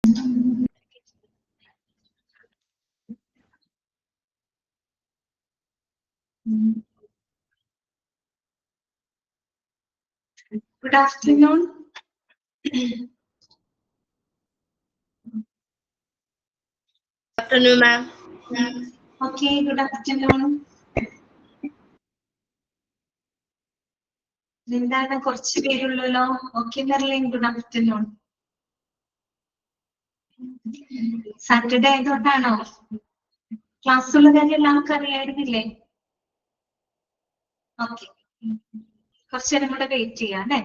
Good afternoon. Afternoon, ma'am. Okay, good afternoon. എന്താണ് കുറച്ച് പേരുള്ളല്ലോ? Okay Merlin, good afternoon. Saturday ആയതുകൊണ്ടാണോ? ക്ലാസ് ഉള്ള കാര്യം എല്ലാവർക്കും അറിയായിരുന്നില്ലേ? ഓക്കെ, കുറച്ചു നേരം കൂടെ വെയിറ്റ് ചെയ്യാം അല്ലേ?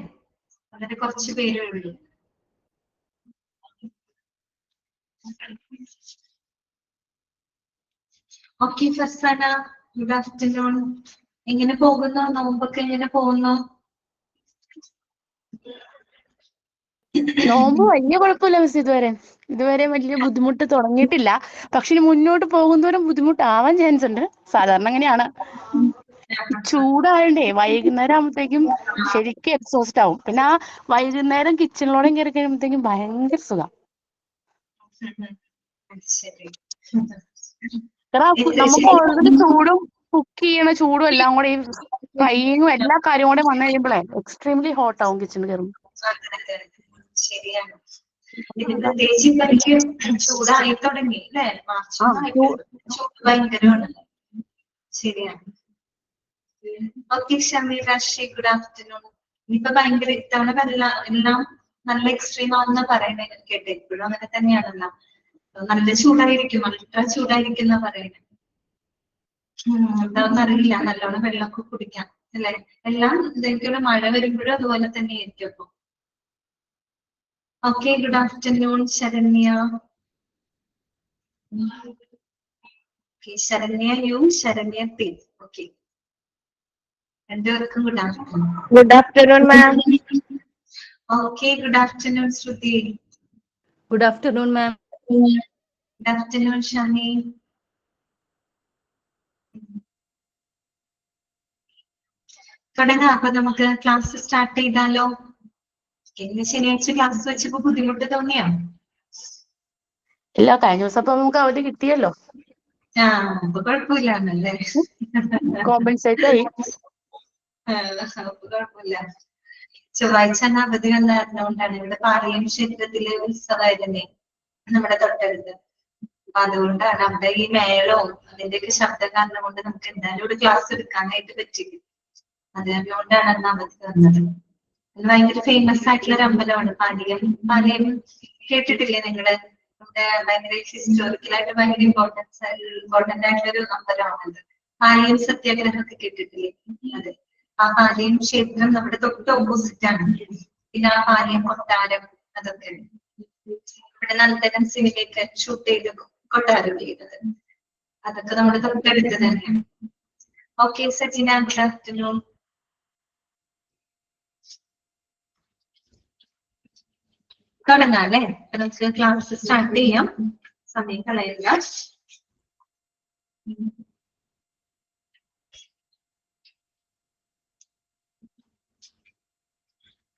അതിന് കുറച്ച് പേരേ ഉള്ളൂ. Okay Farsana, good afternoon. എങ്ങനെ പോകുന്നു? നോമ്പൊക്കെ എങ്ങനെ പോകുന്നു? നോമ്പ് വലിയ കുഴപ്പമില്ല മിസ്. ഇതുവരെ വലിയ ബുദ്ധിമുട്ട് തുടങ്ങിയിട്ടില്ല. പക്ഷെ ഇനി മുന്നോട്ട് പോകുന്നതോറും ബുദ്ധിമുട്ടാവാൻ ചാൻസ് ഉണ്ട്. സാധാരണ അങ്ങനെയാണ്. ചൂടായോണ്ടേ വൈകുന്നേരം ആകുമ്പോഴത്തേക്കും ശരിക്കും എക്സോസ്റ്റ് ആവും. പിന്നെ ആ വൈകുന്നേരം കിച്ചണിലോടെ കയറി കഴിയുമ്പോഴത്തേക്കും ഭയങ്കര സുഖം. നമുക്ക് ഓൾറെഡി ചൂടും കുക്ക് ചെയ്യണ ചൂടും എല്ലാം കൂടെ ഈ ഫ്രൈയിങ്ങും എല്ലാ കാര്യവും കൂടെ വന്നു കഴിയുമ്പോഴേ എക്സ്ട്രീംലി ഹോട്ട് ആവും കിച്ചണിൽ കയറുമ്പോൾ. ശരിയാണ്. ഇത് പ്രത്യേകിച്ച് ചൂടായി തുടങ്ങി അല്ലേ? ചൂട് ഭയങ്കരമാണ്. ശരിയാണ്. ഓക്കെ ഷമീർ രാഷ്ട്രീയ, ഗുഡ് ആഫ്റ്റർനൂൺ. ഇനിയിപ്പോ ഭയങ്കര ഇത്തവണ എല്ലാം നല്ല എക്സ്ട്രീം ആവുന്ന പറയുന്നത് കേട്ടെ. ഇപ്പോഴും അങ്ങനെ തന്നെയാണല്ലോ. നല്ല ചൂടായിരിക്കും, അൾട്രാ ചൂടായിരിക്കും എന്നാ പറയുന്നത്. എന്താണെന്ന് അറിയില്ല. നല്ലോണം വെള്ളമൊക്കെ കുടിക്കാം അല്ലെ? എല്ലാം എന്തെങ്കിലും മഴ വരുമ്പോഴും അതുപോലെ തന്നെ ആയിരിക്കും. അപ്പൊ okay, good afternoon Saranya. Saranya U, Saranya P. Okay, രണ്ടുപേർക്കും good afternoon. Good afternoon, ma'am. Okay, good afternoon Sruthi. Good afternoon, ma'am. Good afternoon, Shani. തുടങ്ങാം. അപ്പൊ നമുക്ക് ക്ലാസ് സ്റ്റാർട്ട് ചെയ്താലോ? ഇന്ന് ശനിയാഴ്ച ക്ലാസ് വെച്ചപ്പോ ബുദ്ധിമുട്ട് തോന്നിയോ? ഇല്ല, കഴിഞ്ഞ ദിവസം അപ്പൊ നമുക്ക് അവധി കിട്ടിയല്ലോ. അപ്പൊ കുഴപ്പമില്ലാന്നല്ലേ? കോമ്പൻസേറ്റ് ആയി. അപ്പൊ കുഴപ്പമില്ല. ചൊവ്വാഴ്ച അവധി വന്നതുകൊണ്ടാണ്. ഇവിടെ പാളയം ക്ഷേത്രത്തിലെ ഉത്സവമായിരുന്നേ നമ്മുടെ തൊട്ടടുത്ത്. അപ്പൊ അതുകൊണ്ടാണ് അവിടെ ഈ മേളവും അതിന്റെയൊക്കെ ശബ്ദം കാരണം കൊണ്ട് നമുക്ക് എന്തായാലും ഒരു ക്ലാസ് എടുക്കാനായിട്ട് പറ്റില്ല. അതുകൊണ്ടാണ് അന്ന് അവധി വന്നത്. അത് ഭയങ്കര ഫേമസ് ആയിട്ടുള്ള ഒരു അമ്പലമാണ് പാളയം. പാളയം കേട്ടിട്ടില്ലേ നിങ്ങള്? നമ്മുടെ ഭയങ്കര ഹിസ്റ്റോറിക്കലായിട്ട് ഭയങ്കര ഇമ്പോർട്ടന്റ് ആയിട്ടുള്ള ഒരു അമ്പലമാണത്. പാളയം സത്യാഗ്രഹമൊക്കെ കേട്ടിട്ടില്ലേ? അതെ, ആ പാളയം ക്ഷേത്രം നമ്മുടെ തൊട്ട് ഓപ്പോസിറ്റ് ആണ്. പിന്നെ ആ പാളയം കൊട്ടാരം അതൊക്കെ ഇവിടെ നന്ദനം സിനിമയൊക്കെ ഷൂട്ട് ചെയ്ത് കൊട്ടാരം ചെയ്തത് അതൊക്കെ നമ്മുടെ തൊട്ടടുത്ത് തന്നെയാണ്. Okay Sajina, good afternoon. തുടങ്ങാം അല്ലേ? നമുക്ക് ക്ലാസ് സ്റ്റാർട്ട് ചെയ്യാം. സമയം കളയില്ല.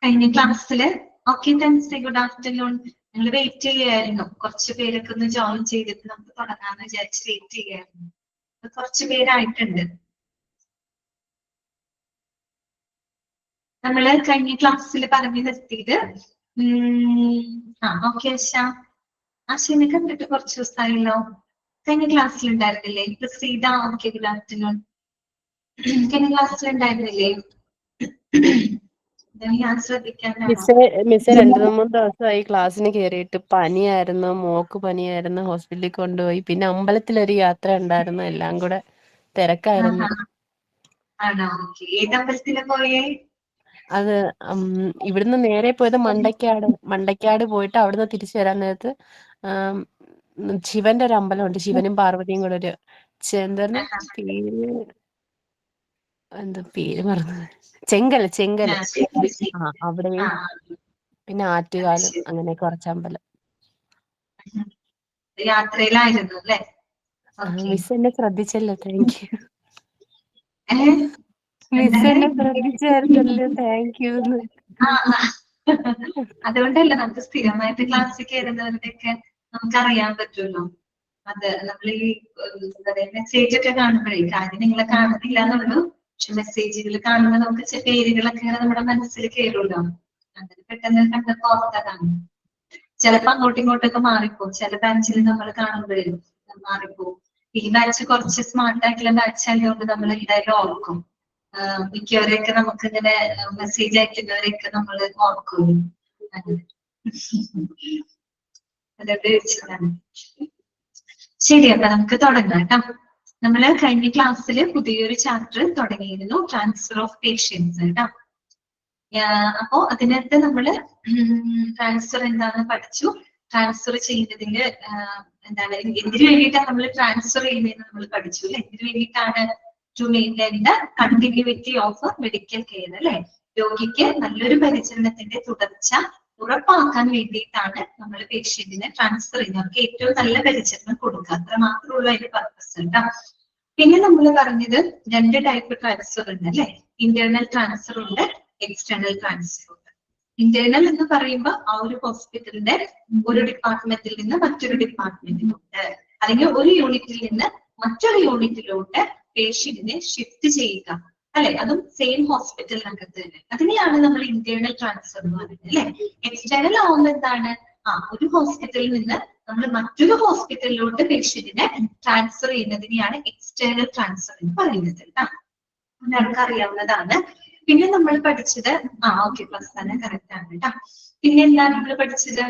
കഴിഞ്ഞ ക്ലാസ്സില് ഓക്കെ താങ്ക്സ്, ഗുഡ് ആഫ്റ്റർനൂൺ. ഞങ്ങൾ വെയിറ്റ് ചെയ്യായിരുന്നു. കുറച്ച് പേരൊക്കെ ഒന്ന് ജോയിൻ ചെയ്തിട്ട് നമുക്ക് തുടങ്ങാന്ന് വിചാരിച്ച് വെയിറ്റ് ചെയ്യായിരുന്നു. കുറച്ച് പേരായിട്ടുണ്ട്. നമ്മള് കഴിഞ്ഞ ക്ലാസ്സിൽ പറഞ്ഞു നിർത്തിയത് ഓക്കെ ആശിനെ കണ്ടിട്ട് കുറച്ച് ദിവസമായല്ലോ. കഴിഞ്ഞ ക്ലാസ്സിൽ ഉണ്ടായിരുന്നില്ലേ? Praseetha, okay good afternoon. കഴിഞ്ഞ ക്ലാസ്സിൽ ഉണ്ടായിരുന്നില്ലേ? ഞാൻ മിസ്സേ 2-3 ദിവസമായി ക്ലാസ്സിന് കയറിയിട്ട്. പനിയായിരുന്നു, മോക്ക് പനിയായിരുന്നു, ഹോസ്പിറ്റലിൽ കൊണ്ടുപോയി. പിന്നെ അമ്പലത്തിലൊരു യാത്ര ഉണ്ടായിരുന്നു. എല്ലാം കൂടെ തിരക്കായിരുന്നു. ആണോ? ഏത് അമ്പലത്തിലാ പോയേ? അത് ഇവിടുന്ന് നേരെ പോയത് മണ്ടയ്ക്കാട് പോയിട്ട് അവിടുന്ന് തിരിച്ചു വരാൻ നേരത്ത് ശിവന്റെ ഒരു അമ്പലമുണ്ട്. ശിവനും പാർവതിയും കൂടെ ഒരു എന്താണ് പേര് മറന്നു. ചെങ്കല് അവിടെയും പിന്നെ ആറ്റുകാലും, അങ്ങനെ കുറച്ച് അമ്പലം. യാത്രയിലായിരുന്നു അല്ലേ? മിസ് എന്നെ ശ്രദ്ധിച്ചല്ലോ, താങ്ക് യു. മിസ് എന്നെ ശ്രദ്ധിച്ചായിരുന്നല്ലോ, താങ്ക് യു. അതുകൊണ്ടല്ല നമുക്ക് സ്ഥിരമായിട്ട് ക്ലാസ്സിൽ കയറുന്നവരുടെയൊക്കെ നമുക്കറിയാൻ പറ്റുമല്ലോ. അത് നമ്മൾ ഈ എന്താ പറയാ മെസ്സേജ് ഒക്കെ കാണുമ്പോഴേ കാര്യം നിങ്ങളെ കാണുന്നില്ല എന്നുള്ളൂ, പക്ഷെ മെസ്സേജുകൾ കാണുമ്പോൾ നമുക്ക് പേരുകളൊക്കെ നമ്മുടെ മനസ്സിൽ കയറുമല്ലോ. അങ്ങനെ പെട്ടെന്ന് കണ്ടപ്പോ ഓർത്തതാണ്. ചിലപ്പോ അങ്ങോട്ടും ഇങ്ങോട്ടൊക്കെ മാറിപ്പോകും. ചില ബാച്ചിൽ നമ്മൾ കാണുമ്പോഴേ മാറിപ്പോകും. ഈ ബാച്ച് കുറച്ച് സ്മാർട്ട് ആയിട്ടുള്ള ബാച്ച് ആയതുകൊണ്ട് നമ്മൾ എന്തായാലും ഓർക്കും. മിക്കവരെയൊക്കെ നമുക്ക് ഇങ്ങനെ മെസ്സേജ് അയക്കുന്നവരെയൊക്കെ നമ്മൾ ഓർക്കും. അതൊക്കെ വെച്ചതാണ്. ശരി, അപ്പൊ നമുക്ക് തുടങ്ങാം കേട്ടോ. നമ്മള് കഴിഞ്ഞ ക്ലാസ്സിൽ പുതിയൊരു ചാപ്റ്റർ തുടങ്ങിയിരുന്നു, ട്രാൻസ്ഫർ ഓഫ് പേഷ്യൻസ് കേട്ടോ. അപ്പോ അതിനകത്ത് നമ്മള് ട്രാൻസ്ഫർ എന്താണെന്ന് പഠിച്ചു. ട്രാൻസ്ഫർ ചെയ്യുന്നതിന്റെ എന്താണ്, എന്തിനു വേണ്ടിയിട്ടാണ് നമ്മൾ ട്രാൻസ്ഫർ ചെയ്യുന്നതെന്ന് നമ്മൾ പഠിച്ചു അല്ലെ. എന്തിനു വേണ്ടിയിട്ടാണ്? To maintain the continuity of medical care അല്ലെ. രോഗിക്ക് നല്ലൊരു പരിചരണത്തിന്റെ തുടർച്ച ഉറപ്പാക്കാൻ വേണ്ടിയിട്ടാണ് നമ്മൾ പേഷ്യന്റിനെ ട്രാൻസ്ഫർ ചെയ്യുന്നത്. അവർക്ക് ഏറ്റവും നല്ല പരിചരണം കൊടുക്കുക, അത്ര മാത്രമുള്ള അതിന്റെ പർപ്പസ് കേട്ടോ. പിന്നെ നമ്മൾ പറഞ്ഞത് 2 ടൈപ്പ് ട്രാൻസ്ഫർ ഉണ്ട് അല്ലെ. ഇന്റേണൽ ട്രാൻസ്ഫർ ഉണ്ട്, എക്സ്റ്റേണൽ ട്രാൻസ്ഫർ ഉണ്ട്. ഇന്റേണൽ എന്ന് പറയുമ്പോൾ ആ ഒരു ഹോസ്പിറ്റലിന്റെ ഒരു ഡിപ്പാർട്ട്മെന്റിൽ നിന്ന് മറ്റൊരു ഡിപ്പാർട്ട്മെന്റിലോട്ട്, അല്ലെങ്കിൽ ഒരു യൂണിറ്റിൽ നിന്ന് മറ്റൊരു യൂണിറ്റിലോട്ട് പേഷ്യന്റിനെ ഷിഫ്റ്റ് ചെയ്യുക അല്ലെ. അതും സെയിം ഹോസ്പിറ്റലിനകത്ത് തന്നെ. അതിനെയാണ് നമ്മൾ ഇന്റേണൽ ട്രാൻസ്ഫർ എന്ന് പറയുന്നത് അല്ലെ. എക്സ്റ്റേണൽ ആവുമ്പോൾ എന്താണ്? ഒരു ഹോസ്പിറ്റലിൽ നിന്ന് നമ്മൾ മറ്റൊരു ഹോസ്പിറ്റലിലോട്ട് പേഷ്യന്റിനെ ട്രാൻസ്ഫർ ചെയ്യുന്നതിനെയാണ് എക്സ്റ്റേണൽ ട്രാൻസ്ഫർ എന്ന് പറയുന്നത് കേട്ടോ. നമുക്ക് അറിയാവുന്നതാണ്. പിന്നെ നമ്മൾ പഠിച്ചത് ഓക്കെ, പ്രസ്ഥാനം കറക്റ്റ് ആണ് കേട്ടോ. പിന്നെ എന്താണ് നമ്മൾ പഠിച്ചത്?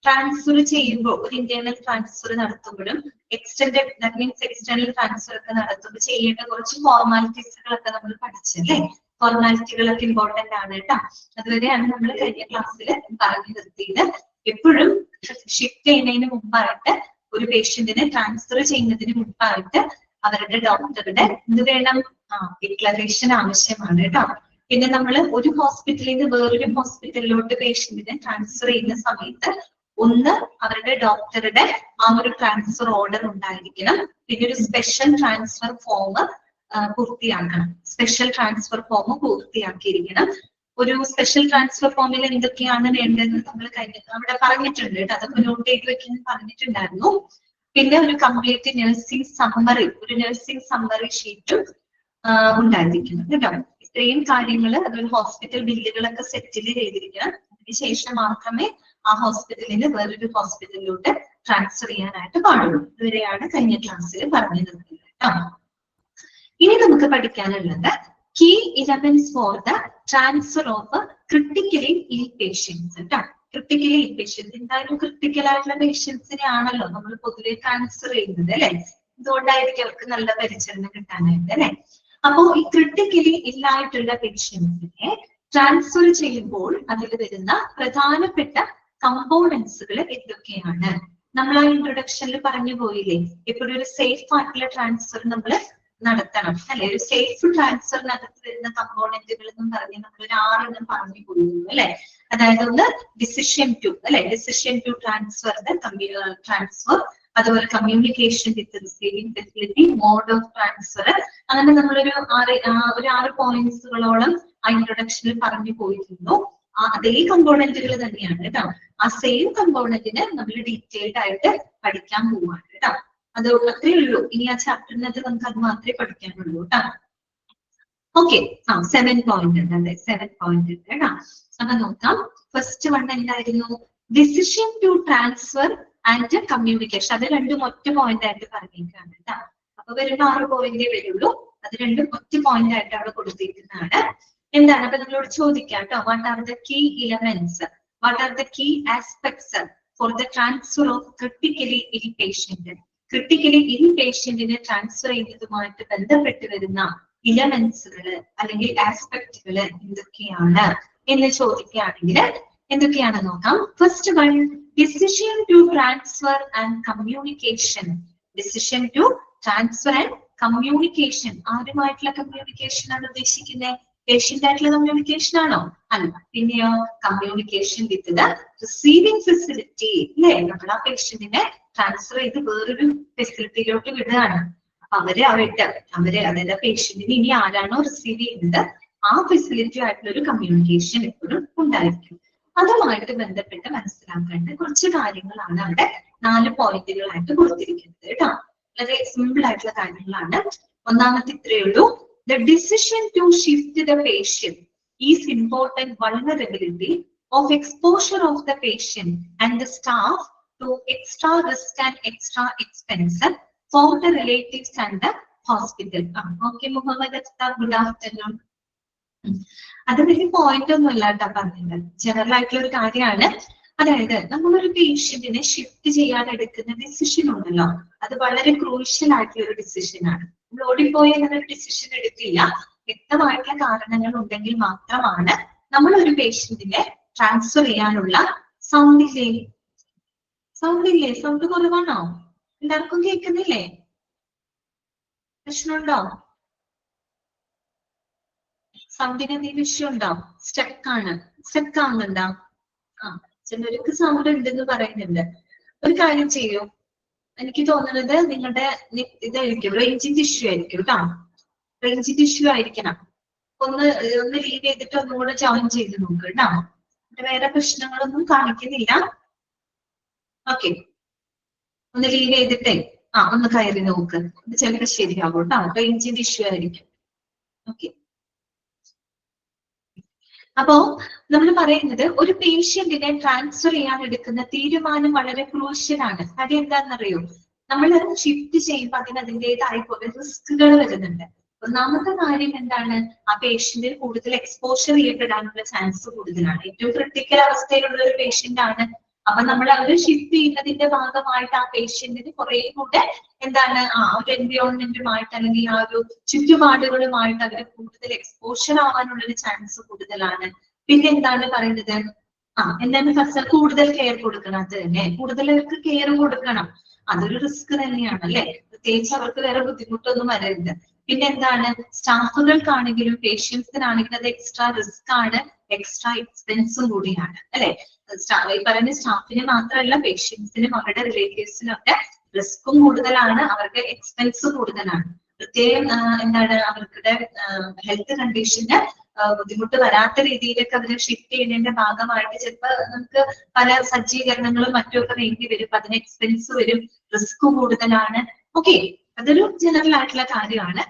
ട്രാൻസ്ഫർ ചെയ്യുമ്പോൾ ഒരു ഇന്റേണൽ ട്രാൻസ്ഫർ നടത്തുമ്പോഴും extended that means external transfer ഒക്കെ നടത്തുമ്പോൾ ചെയ്യേണ്ട കുറച്ച് ഫോർമാലിറ്റീസുകളൊക്കെ നമ്മൾ പഠിച്ചല്ലേ. ഫോർമാലിറ്റികളൊക്കെ ഇമ്പോർട്ടന്റ് ആണ് കേട്ടോ. അതുവരെയാണ് നമ്മൾ കഴിഞ്ഞ ക്ലാസ്സിൽ പറഞ്ഞു നിർത്തിയത്. എപ്പോഴും ഷിഫ്റ്റ് ചെയ്യുന്നതിന് മുമ്പായിട്ട്, ഒരു പേഷ്യന്റിനെ ട്രാൻസ്ഫർ ചെയ്യുന്നതിന് മുമ്പായിട്ട് അവരുടെ ഡോക്ടറുടെ എന്ത് വേണം? ഡിക്ലറേഷൻ ആവശ്യമാണ് കേട്ടോ. പിന്നെ നമ്മൾ ഒരു ഹോസ്പിറ്റലിൽ നിന്ന് വേറൊരു ഹോസ്പിറ്റലിലോട്ട് പേഷ്യന്റിനെ ട്രാൻസ്ഫർ ചെയ്യുന്ന സമയത്ത് ഒന്ന് അവരുടെ ഡോക്ടറുടെ ആ ഒരു ട്രാൻസ്ഫർ ഓർഡർ ഉണ്ടായിരിക്കണം. പിന്നെ ഒരു സ്പെഷ്യൽ ട്രാൻസ്ഫർ ഫോം പൂർത്തിയാക്കണം. സ്പെഷ്യൽ ട്രാൻസ്ഫർ ഫോം പൂർത്തിയാക്കിയിരിക്കണം. ഒരു സ്പെഷ്യൽ ട്രാൻസ്ഫർ ഫോമിൽ എന്തൊക്കെയാണ് വേണ്ടതെന്ന് നമ്മൾ അവിടെ പറഞ്ഞിട്ടുണ്ട് കേട്ടോ. അതൊക്കെ നോട്ട് ചെയ്ത് വെക്കാൻ പറഞ്ഞിട്ടുണ്ടായിരുന്നു. പിന്നെ ഒരു കംപ്ലീറ്റ് നഴ്സിംഗ് സമ്മറി, ഒരു നഴ്സിംഗ് സമ്മറി ഷീറ്റും ഉണ്ടായിരിക്കണം കേട്ടോ. ഇത്രയും കാര്യങ്ങൾ, അതുപോലെ ഹോസ്പിറ്റൽ ബില്ലുകളൊക്കെ സെറ്റിൽ ചെയ്തിരിക്കണം. അതിനുശേഷം മാത്രമേ ആ ഹോസ്പിറ്റലിൽ നിന്ന് വേറൊരു ഹോസ്പിറ്റലിലോട്ട് ട്രാൻസ്ഫർ ചെയ്യാനായിട്ട് പാടുള്ളൂ. ഇതുവരെയാണ് കഴിഞ്ഞ ക്ലാസ്സിൽ പറഞ്ഞു നിർത്തുന്നത് കേട്ടോ. ഇനി നമുക്ക് പഠിക്കാനുള്ളത് key elements for the transfer of critically ill patients കേട്ടോ. ക്രിട്ടിക്കലി ഇൽ പേഷ്യൻസ്, എന്തായാലും ക്രിട്ടിക്കൽ ആയിട്ടുള്ള പേഷ്യൻസിനെ ആണല്ലോ നമ്മൾ പൊതുവെ ട്രാൻസ്ഫർ ചെയ്യുന്നത് അല്ലെ. ഇതുകൊണ്ടായിരിക്കും അവർക്ക് നല്ല പരിചരണം കിട്ടാനായിട്ട് അല്ലെ. അപ്പോ ഈ ക്രിട്ടിക്കലി ഇല്ലായിട്ടുള്ള പേഷ്യൻസിനെ ട്രാൻസ്ഫർ ചെയ്യുമ്പോൾ അതിൽ വരുന്ന പ്രധാനപ്പെട്ട കമ്പോണൻസുകൾ എന്തൊക്കെയാണ്? നമ്മൾ ആ ഇൻട്രൊഡക്ഷനിൽ പറഞ്ഞു പോയില്ലേ, എപ്പോഴും ഒരു സേഫ് ആയിട്ടുള്ള ട്രാൻസ്ഫർ നമ്മൾ നടത്തണം അല്ലെ. ഒരു സേഫ് ട്രാൻസ്ഫറിനകത്ത് വരുന്ന കമ്പോണന്റുകൾ എന്നും പറഞ്ഞ് നമ്മൾ ഒരു 6 എണ്ണം പറഞ്ഞു പോയിരുന്നു അല്ലെ. അതായത് ഒന്ന് ഡിസിഷൻ ടു അല്ലെ, ഡിസിഷൻ ടു ട്രാൻസ്ഫർ ട്രാൻസ്ഫർ, അതുപോലെ communication with receiving facility, mode of transfer. അങ്ങനെ നമ്മളൊരു 6 പോയിന്റ്സുകളോളം ആ ഇൻട്രൊഡക്ഷനിൽ പറഞ്ഞു പോയിരുന്നു. അതേ കമ്പോണന്റുകൾ തന്നെയാണ് കേട്ടോ. ആ സെയിം കമ്പോണന്റിന് നമ്മൾ ഡീറ്റെയിൽഡ് ആയിട്ട് പഠിക്കാൻ പോവാണ് കേട്ടോ. അത് അത്രേ ഉള്ളൂ. ഇനി ആ ചാപ്റ്ററിനകത്ത് നമുക്ക് അത് മാത്രമേ പഠിക്കാനുള്ളൂ കേട്ടോ. ഓക്കെ, 7 പോയിന്റ് ഉണ്ട്. അതെ, 7 പോയിന്റ് ഉണ്ട് കേട്ടോ. അപ്പൊ നോക്കാം. ഫസ്റ്റ് വൺ എന്തായിരുന്നു? Decision to transfer and communication. അത് രണ്ടും ഒറ്റ പോയിന്റ് ആയിട്ട് പറഞ്ഞേക്കാണ് കേട്ടോ. അപ്പൊ വരുമ്പോ 6 പോയിന്റേ വരുള്ളൂ. അത് രണ്ടും ഒറ്റ പോയിന്റ് ആയിട്ട് അവിടെ കൊടുത്തിരിക്കുന്നതാണ്. എന്താണ്? അപ്പൊ നമ്മളോട് ചോദിക്കാം കേട്ടോ. What are the key elements, what are the key aspects for the transfer of critically ill patient? Critically ill പേഷ്യന്റിനെ ട്രാൻസ്ഫർ ചെയ്യുന്നതുമായിട്ട് ബന്ധപ്പെട്ട് വരുന്ന ഇലമെന്റ്സുകൾ അല്ലെങ്കിൽ ആസ്പെക്ടുകൾ എന്തൊക്കെയാണ് എന്ന് ചോദിക്കുകയാണെങ്കിൽ എന്തൊക്കെയാണ് നോക്കാം. First one, decision to transfer and communication. Decision to transfer and communication. ആരുമായിട്ടുള്ള കമ്മ്യൂണിക്കേഷൻ ആണ് ഉദ്ദേശിക്കുന്നത്? പേഷ്യന്റ് ആയിട്ടുള്ള കമ്മ്യൂണിക്കേഷൻ ആണോ? അല്ല. പിന്നെയോ communication with the receiving facility അല്ലെ. നമ്മൾ ആ പേഷ്യന്റിനെ ട്രാൻസ്ഫർ ചെയ്ത് വേറൊരു ഫെസിലിറ്റിയിലോട്ട് വിടുകയാണ്. അവര് അതായത് പേഷ്യന്റിന് ഇനി ആരാണോ റിസീവ് ചെയ്യുന്നത് ആ ഫെസിലിറ്റി ആയിട്ടുള്ള ഒരു കമ്മ്യൂണിക്കേഷൻ എപ്പോഴും ഉണ്ടായിരിക്കും. അതുമായിട്ട് ബന്ധപ്പെട്ട് മനസ്സിലാക്കേണ്ട കുറച്ച് കാര്യങ്ങളാണ് അവിടെ 4 പോയിന്റുകളായിട്ട് കൊടുത്തിരിക്കുന്നത് കേട്ടോ. വളരെ സിമ്പിൾ ആയിട്ടുള്ള കാര്യങ്ങളാണ്. ഒന്നാമത്തെ ഇത്രയേ ഉള്ളൂ. The decision to shift the patient is important vulnerability of exposure of the patient and the staff to extra risk and extra expense for the relatives and the hospital. Okay, Muhammad Akhtar, good afternoon. അത് വലിയ point ഒന്നും അല്ല കേട്ടോ പറഞ്ഞത്, general ആയിട്ടുള്ള ഒരു കാര്യമാണ്. അതായത് നമ്മളൊരു പേഷ്യന്റിനെ ഷിഫ്റ്റ് ചെയ്യാൻ എടുക്കുന്ന ഡിസിഷൻ ഉണ്ടല്ലോ, അത് വളരെ ക്രൂഷ്യൽ ആയിട്ടുള്ള ഒരു ഡിസിഷനാണ്. നമ്മൾ ഓടിപ്പോയി അങ്ങനെ ഒരു ഡിസിഷൻ എടുക്കില്ല. വ്യക്തമായിട്ടുള്ള കാരണങ്ങൾ ഉണ്ടെങ്കിൽ മാത്രമാണ് നമ്മൾ ഒരു പേഷ്യന്റിനെ ട്രാൻസ്ഫർ ചെയ്യാനുള്ള. സൗണ്ട് ഇല്ലേ? സൗണ്ട് കുറവാണോ? എല്ലാവർക്കും കേൾക്കുന്നില്ലേ? പ്രശ്നമുണ്ടോ? സൗണ്ടിന് എന്തെങ്കിലും ഇഷ്യൂ ഉണ്ടോ? സ്റ്റക്ക് ആവുന്നുണ്ടോ? ചിലർക്ക് സൗണ്ട് ഉണ്ടെന്ന് പറയുന്നുണ്ട്. ഒരു കാര്യം ചെയ്യൂ, എനിക്ക് തോന്നുന്നത് നിങ്ങളുടെ ഇതായിരിക്കും, റേഞ്ചിന്റെ ഇഷ്യൂ ആയിരിക്കും കേട്ടോ. റേഞ്ചിന്റെ ഇഷ്യൂ ആയിരിക്കണം. ഒന്ന് ലീവ് ചെയ്തിട്ട് ഒന്നും കൂടെ ജോയിൻ ചെയ്ത് നോക്ക് കേട്ടോ. വേറെ പ്രശ്നങ്ങളൊന്നും കാണിക്കുന്നില്ല. ഓക്കെ, ഒന്ന് ലീവ് ചെയ്തിട്ടേ ഒന്ന് കയറി നോക്ക്. ഇത് ചിലപ്പോൾ ശരിയാവും കേട്ടോ. റേഞ്ചിന്റെ ഇഷ്യൂ ആയിരിക്കും. ഓക്കെ, അപ്പോ നമ്മൾ പറയുന്നത് ഒരു പേഷ്യന്റിനെ ട്രാൻസ്ഫർ ചെയ്യാൻ എടുക്കുന്ന തീരുമാനം വളരെ ക്രൂഷ്യലാണ്. കാര്യം എന്താണെന്നറിയോ? നമ്മൾ ഷിഫ്റ്റ് ചെയ്യുമ്പോൾ അതിൻ്റെതായ കുറെ റിസ്കുകൾ വരുന്നുണ്ട്. ഒന്നാമത്തെ കാര്യം എന്താണ്? ആ പേഷ്യന്റിന് കൂടുതൽ എക്സ്പോഷർ ചെയ്യപ്പെടാനുള്ള ചാൻസ് കൂടുതലാണ്. ഏറ്റവും ക്രിട്ടിക്കൽ അവസ്ഥയിലുള്ള ഒരു പേഷ്യന്റ് ആണ്. അപ്പൊ നമ്മൾ അവര് ഷിഫ്റ്റ് ചെയ്യുന്നതിന്റെ ഭാഗമായിട്ട് ആ പേഷ്യന്റിന് കുറെ കൂടെ എന്താണ് ഒരു എൻവയോൺമെന്റുമായിട്ട് അല്ലെങ്കിൽ ആ ഒരു ചുറ്റുപാടുകളുമായിട്ട് അവര് കൂടുതൽ എക്സ്പോഷർ ആവാനുള്ള ഒരു ചാൻസ് കൂടുതലാണ്. പിന്നെ എന്താണ് പറയുന്നത്? എന്താണ് ഫസ്റ്റ് കൂടുതൽ കെയർ കൊടുക്കണം. അത് തന്നെ, കൂടുതൽ അവർക്ക് കെയർ കൊടുക്കണം. അതൊരു റിസ്ക് തന്നെയാണ് അല്ലെ. പ്രത്യേകിച്ച് അവർക്ക് വേറെ ബുദ്ധിമുട്ടൊന്നും വരരുത്. പിന്നെ എന്താണ്? സ്റ്റാഫുകൾക്കാണെങ്കിലും പേഷ്യൻസിനാണെങ്കിലും അത് എക്സ്ട്രാ റിസ്ക് ആണ്, എക്സ്ട്രാ എക്സ്പെൻസും കൂടിയാണ് അല്ലെ. ഈ പറയുന്ന സ്റ്റാഫിന് മാത്രമല്ല, പേഷ്യൻസിനും അവരുടെ റിലേറ്റീവ്സിനും ഒക്കെ റിസ്ക്കും കൂടുതലാണ്, അവർക്ക് എക്സ്പെൻസ് കൂടുതലാണ്. പ്രത്യേകം എന്താണ് അവരുടെ ഹെൽത്ത് കണ്ടീഷന് ബുദ്ധിമുട്ട് വരാത്ത രീതിയിലൊക്കെ അവരെ ഷിഫ്റ്റ് ചെയ്യുന്നതിന്റെ ഭാഗമായിട്ട് ചിലപ്പോൾ നമുക്ക് പല സജ്ജീകരണങ്ങളും മറ്റുമൊക്കെ വേണ്ടി വരും. അപ്പൊ അതിന് എക്സ്പെൻസ് വരും, റിസ്ക് കൂടുതലാണ്. ഓക്കെ, അതൊരു ജനറൽ ആയിട്ടുള്ള കാര്യമാണ്.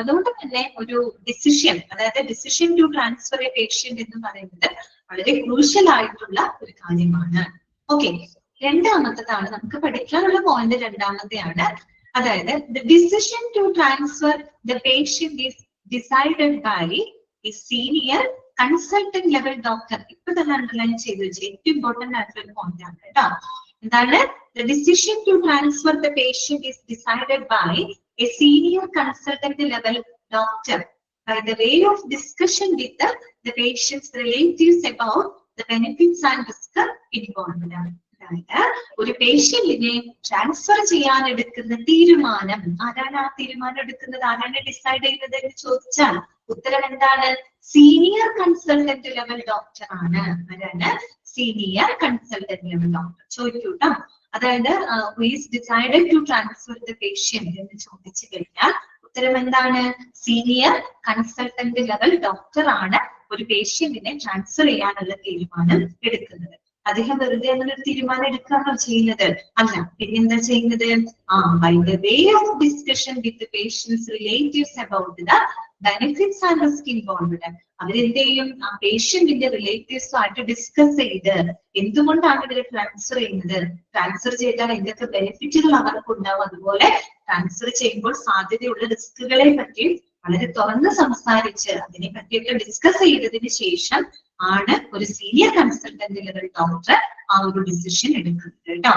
അതുകൊണ്ട് തന്നെ ഒരു ഡിസിഷൻ, അതായത് decision to transfer a patient എന്ന് പറയുന്നത് വളരെ ക്രൂഷ്യൽ ആയിട്ടുള്ള ഒരു കാര്യമാണ്. ഓക്കെ, രണ്ടാമത്തതാണ് നമുക്ക് പഠിക്കാനുള്ള പോയിന്റ്. രണ്ടാമത്തെയാണ്, അതായത് the decision to transfer the patient is decided by a senior consultant level doctor. ഇപ്പൊ തന്നെ അണ്ടർലൈൻ ചെയ്ത് വെച്ച് ഏറ്റവും ഇമ്പോർട്ടന്റ് ആയിട്ടുള്ള പോയിന്റ് ആണ് കേട്ടോ. എന്താണ്? The decision to transfer the patient is decided by a senior consultant level doctor by the way of discussion with the patient's relatives about the benefits and risks involved. അതായത് ഒരു പേഷ്യന്റിനെ transfer ചെയ്യാൻ എടുക്കുന്ന തീരുമാനം ആരാണ്? ആ തീരുമാനം എടുക്കുന്നത് ആരാണ്? ഡിസൈഡ് ചെയ്യുന്നത് എന്ന് ചോദിച്ചാൽ ഉത്തരം എന്താണ്? സീനിയർ കൺസൾട്ടന്റ് ലെവൽ ഡോക്ടർ ആണ്. ആരാണ്? Senior consultant level doctor. ചോദിക്കൂട്ടോ. അതായത് who is decided to transfer the patient എന്ന് ചോദിച്ചു കഴിഞ്ഞാൽ ഉത്തരം എന്താണ്? സീനിയർ കൺസൾട്ടന്റ് ലെവൽ ഡോക്ടർ ആണ് ഒരു പേഷ്യന്റിനെ ട്രാൻസ്ഫർ ചെയ്യാനുള്ള തീരുമാനം എടുക്കുന്നത്. അദ്ദേഹം വെറുതെ അങ്ങനെ ഒരു തീരുമാനം എടുക്കുകയാണോ ചെയ്യുന്നത്? അല്ല. പിന്നെ എന്താ ചെയ്യുന്നത്? by the way of discussion with the patient's relatives about the benefits and risk involved. അവരെന്ത് ചെയ്യും? ആ പേഷ്യന്റിന്റെ റിലേറ്റീവ്സുമായിട്ട് ഡിസ്കസ് ചെയ്ത് എന്തുകൊണ്ടാണ് ഇവരെ ട്രാൻസ്ഫർ ചെയ്യുന്നത്, ട്രാൻസ്ഫർ ചെയ്താൽ എന്തൊക്കെ ബെനിഫിറ്റുകൾ അവർക്ക് ഉണ്ടാവും, അതുപോലെ ട്രാൻസ്ഫർ ചെയ്യുമ്പോൾ സാധ്യതയുള്ള റിസ്കുകളെ പറ്റി വളരെ തുറന്ന് സംസാരിച്ച് അതിനെ പറ്റിയൊക്കെ ഡിസ്കസ് ചെയ്തതിന് ശേഷം ആണ് ഒരു സീനിയർ കൺസൾട്ടന്റ് ലെവൽ ഡോക്ടർ ആ ഒരു ഡിസിഷൻ എടുക്കുന്നത് കേട്ടോ.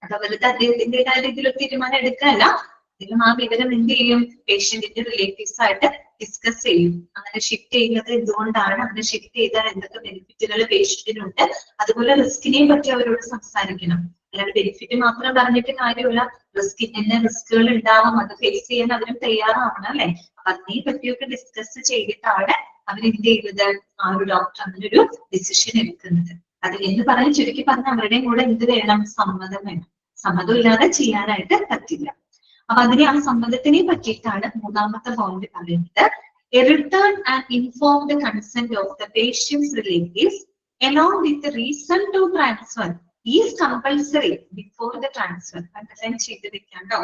അത് വെറുതെ അദ്ദേഹത്തിൻ്റെതായ രീതിയിലൊരു തീരുമാനം എടുക്കുകയല്ല. അദ്ദേഹം ആ വിവരം എന്ത് ചെയ്യും? പേഷ്യന്റിന്റെ റിലേറ്റീവ്സ് ആയിട്ട് ഡിസ്കസ് ചെയ്യും. അങ്ങനെ ഷിഫ്റ്റ് ചെയ്യുന്നത് എന്തുകൊണ്ടാണ്, അങ്ങനെ ഷിഫ്റ്റ് ചെയ്താൽ എന്തൊക്കെ ബെനിഫിറ്റുകൾ പേഷ്യന്റിനുണ്ട്, അതുപോലെ റിസ്കിനെയും പറ്റി അവരോട് സംസാരിക്കണം. അല്ലാതെ ബെനിഫിറ്റ് മാത്രം പറഞ്ഞിട്ട് കാര്യമില്ല. റിസ്കിന്റെ റിസ്കുകൾ ഉണ്ടാവും, അത് ഫേസ് ചെയ്യാൻ അവരും തയ്യാറാവണം അല്ലെ. അപ്പൊ അതിനെ പറ്റിയൊക്കെ ഡിസ്കസ് ചെയ്തിട്ടാണ് അവരെന്ത് ചെയ്യുന്നത്? ആ ഒരു ഡോക്ടർ അങ്ങനെ ഒരു ഡിസിഷൻ എടുക്കുന്നത്. അതിൽ എന്ന് പറഞ്ഞ് ചുരുക്കി പറഞ്ഞ അവരുടെയും കൂടെ എന്ത് വേണം? സമ്മതം വേണം. സമ്മതം ഇല്ലാതെ ചെയ്യാനായിട്ട് പറ്റില്ല. അപ്പൊ അതിനെ ആ സമ്മതത്തിനെ പറ്റിയിട്ടാണ് മൂന്നാമത്തെ പോയിന്റ് പറയുന്നത്. A written and informed consent of the patient's relatives along with the reason to transfer is compulsory before the transfer. Underline ചെയ്ത് വെക്കാണ്ടോ,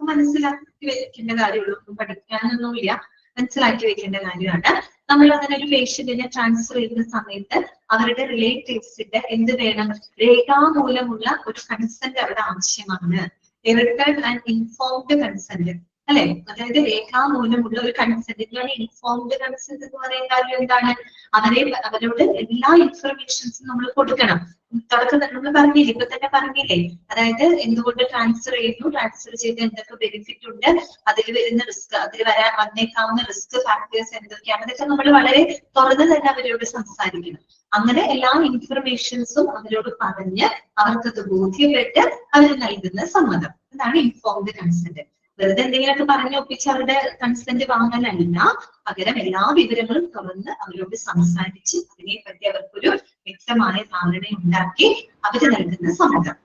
മനസ്സിലാക്കി വെക്കേണ്ട കാര്യമുള്ളൂ, പഠിക്കാനൊന്നുമില്ല, മനസ്സിലാക്കി വെക്കേണ്ട കാര്യമാണ്. നമ്മൾ അങ്ങനെ ഒരു പേഷ്യന്റിനെ ട്രാൻസ്ഫർ ചെയ്യുന്ന സമയത്ത് അവരുടെ റിലേറ്റീവ്സിന്റെ എന്ത് വേണം, രേഖാമൂലമുള്ള ഒരു കൺസെന്റ് അവിടെ ആവശ്യമാണ്. റിട്ടേൺ ആൻഡ് ഇൻഫോംഡ് കൺസെന്റ് അല്ലെ, അതായത് രേഖാമൂലമുള്ള ഒരു കൺസെന്റ്. ഇതിനാണ് ഇൻഫോംഡ് കൺസെന്റ് എന്ന് പറയുന്ന കാര്യം എന്താണ്, അവരോട് എല്ലാ ഇൻഫർമേഷൻസും നമ്മൾ കൊടുക്കണം. തുടക്കം നമ്മൾ പറഞ്ഞില്ലേ, ഇപ്പൊ തന്നെ പറഞ്ഞില്ലേ, അതായത് എന്തുകൊണ്ട് ട്രാൻസ്ഫർ ചെയ്യുന്നു, ട്രാൻസ്ഫർ ചെയ്ത് എന്തൊക്കെ ബെനിഫിറ്റ് ഉണ്ട്, അതിൽ വരുന്ന റിസ്ക്, അതിൽ വന്നേക്കാവുന്ന റിസ്ക് ഫാക്ടേഴ്സ് എന്തൊക്കെയാണ്, അതൊക്കെ നമ്മൾ വളരെ തുറന്ന് തന്നെ അവരോട് സംസാരിക്കണം. അങ്ങനെ എല്ലാ ഇൻഫർമേഷൻസും അവരോട് പറഞ്ഞ് അവർക്കത് ബോധ്യപ്പെട്ട് അവർ നൽകുന്ന സമ്മതം, അതാണ് ഇൻഫോംഡ് കൺസെന്റ്. വെറുതെ എന്തെങ്കിലുമൊക്കെ പറഞ്ഞൊപ്പിച്ച് അവരുടെ കൺസെന്റ് വാങ്ങാനല്ല, പകരം എല്ലാ വിവരങ്ങളും തുറന്ന് അവരോട് സംസാരിച്ച് അതിനെപ്പറ്റി അവർക്കൊരു വ്യക്തമായ ധാരണ ഉണ്ടാക്കി അവര് നൽകുന്ന സമ്മതം,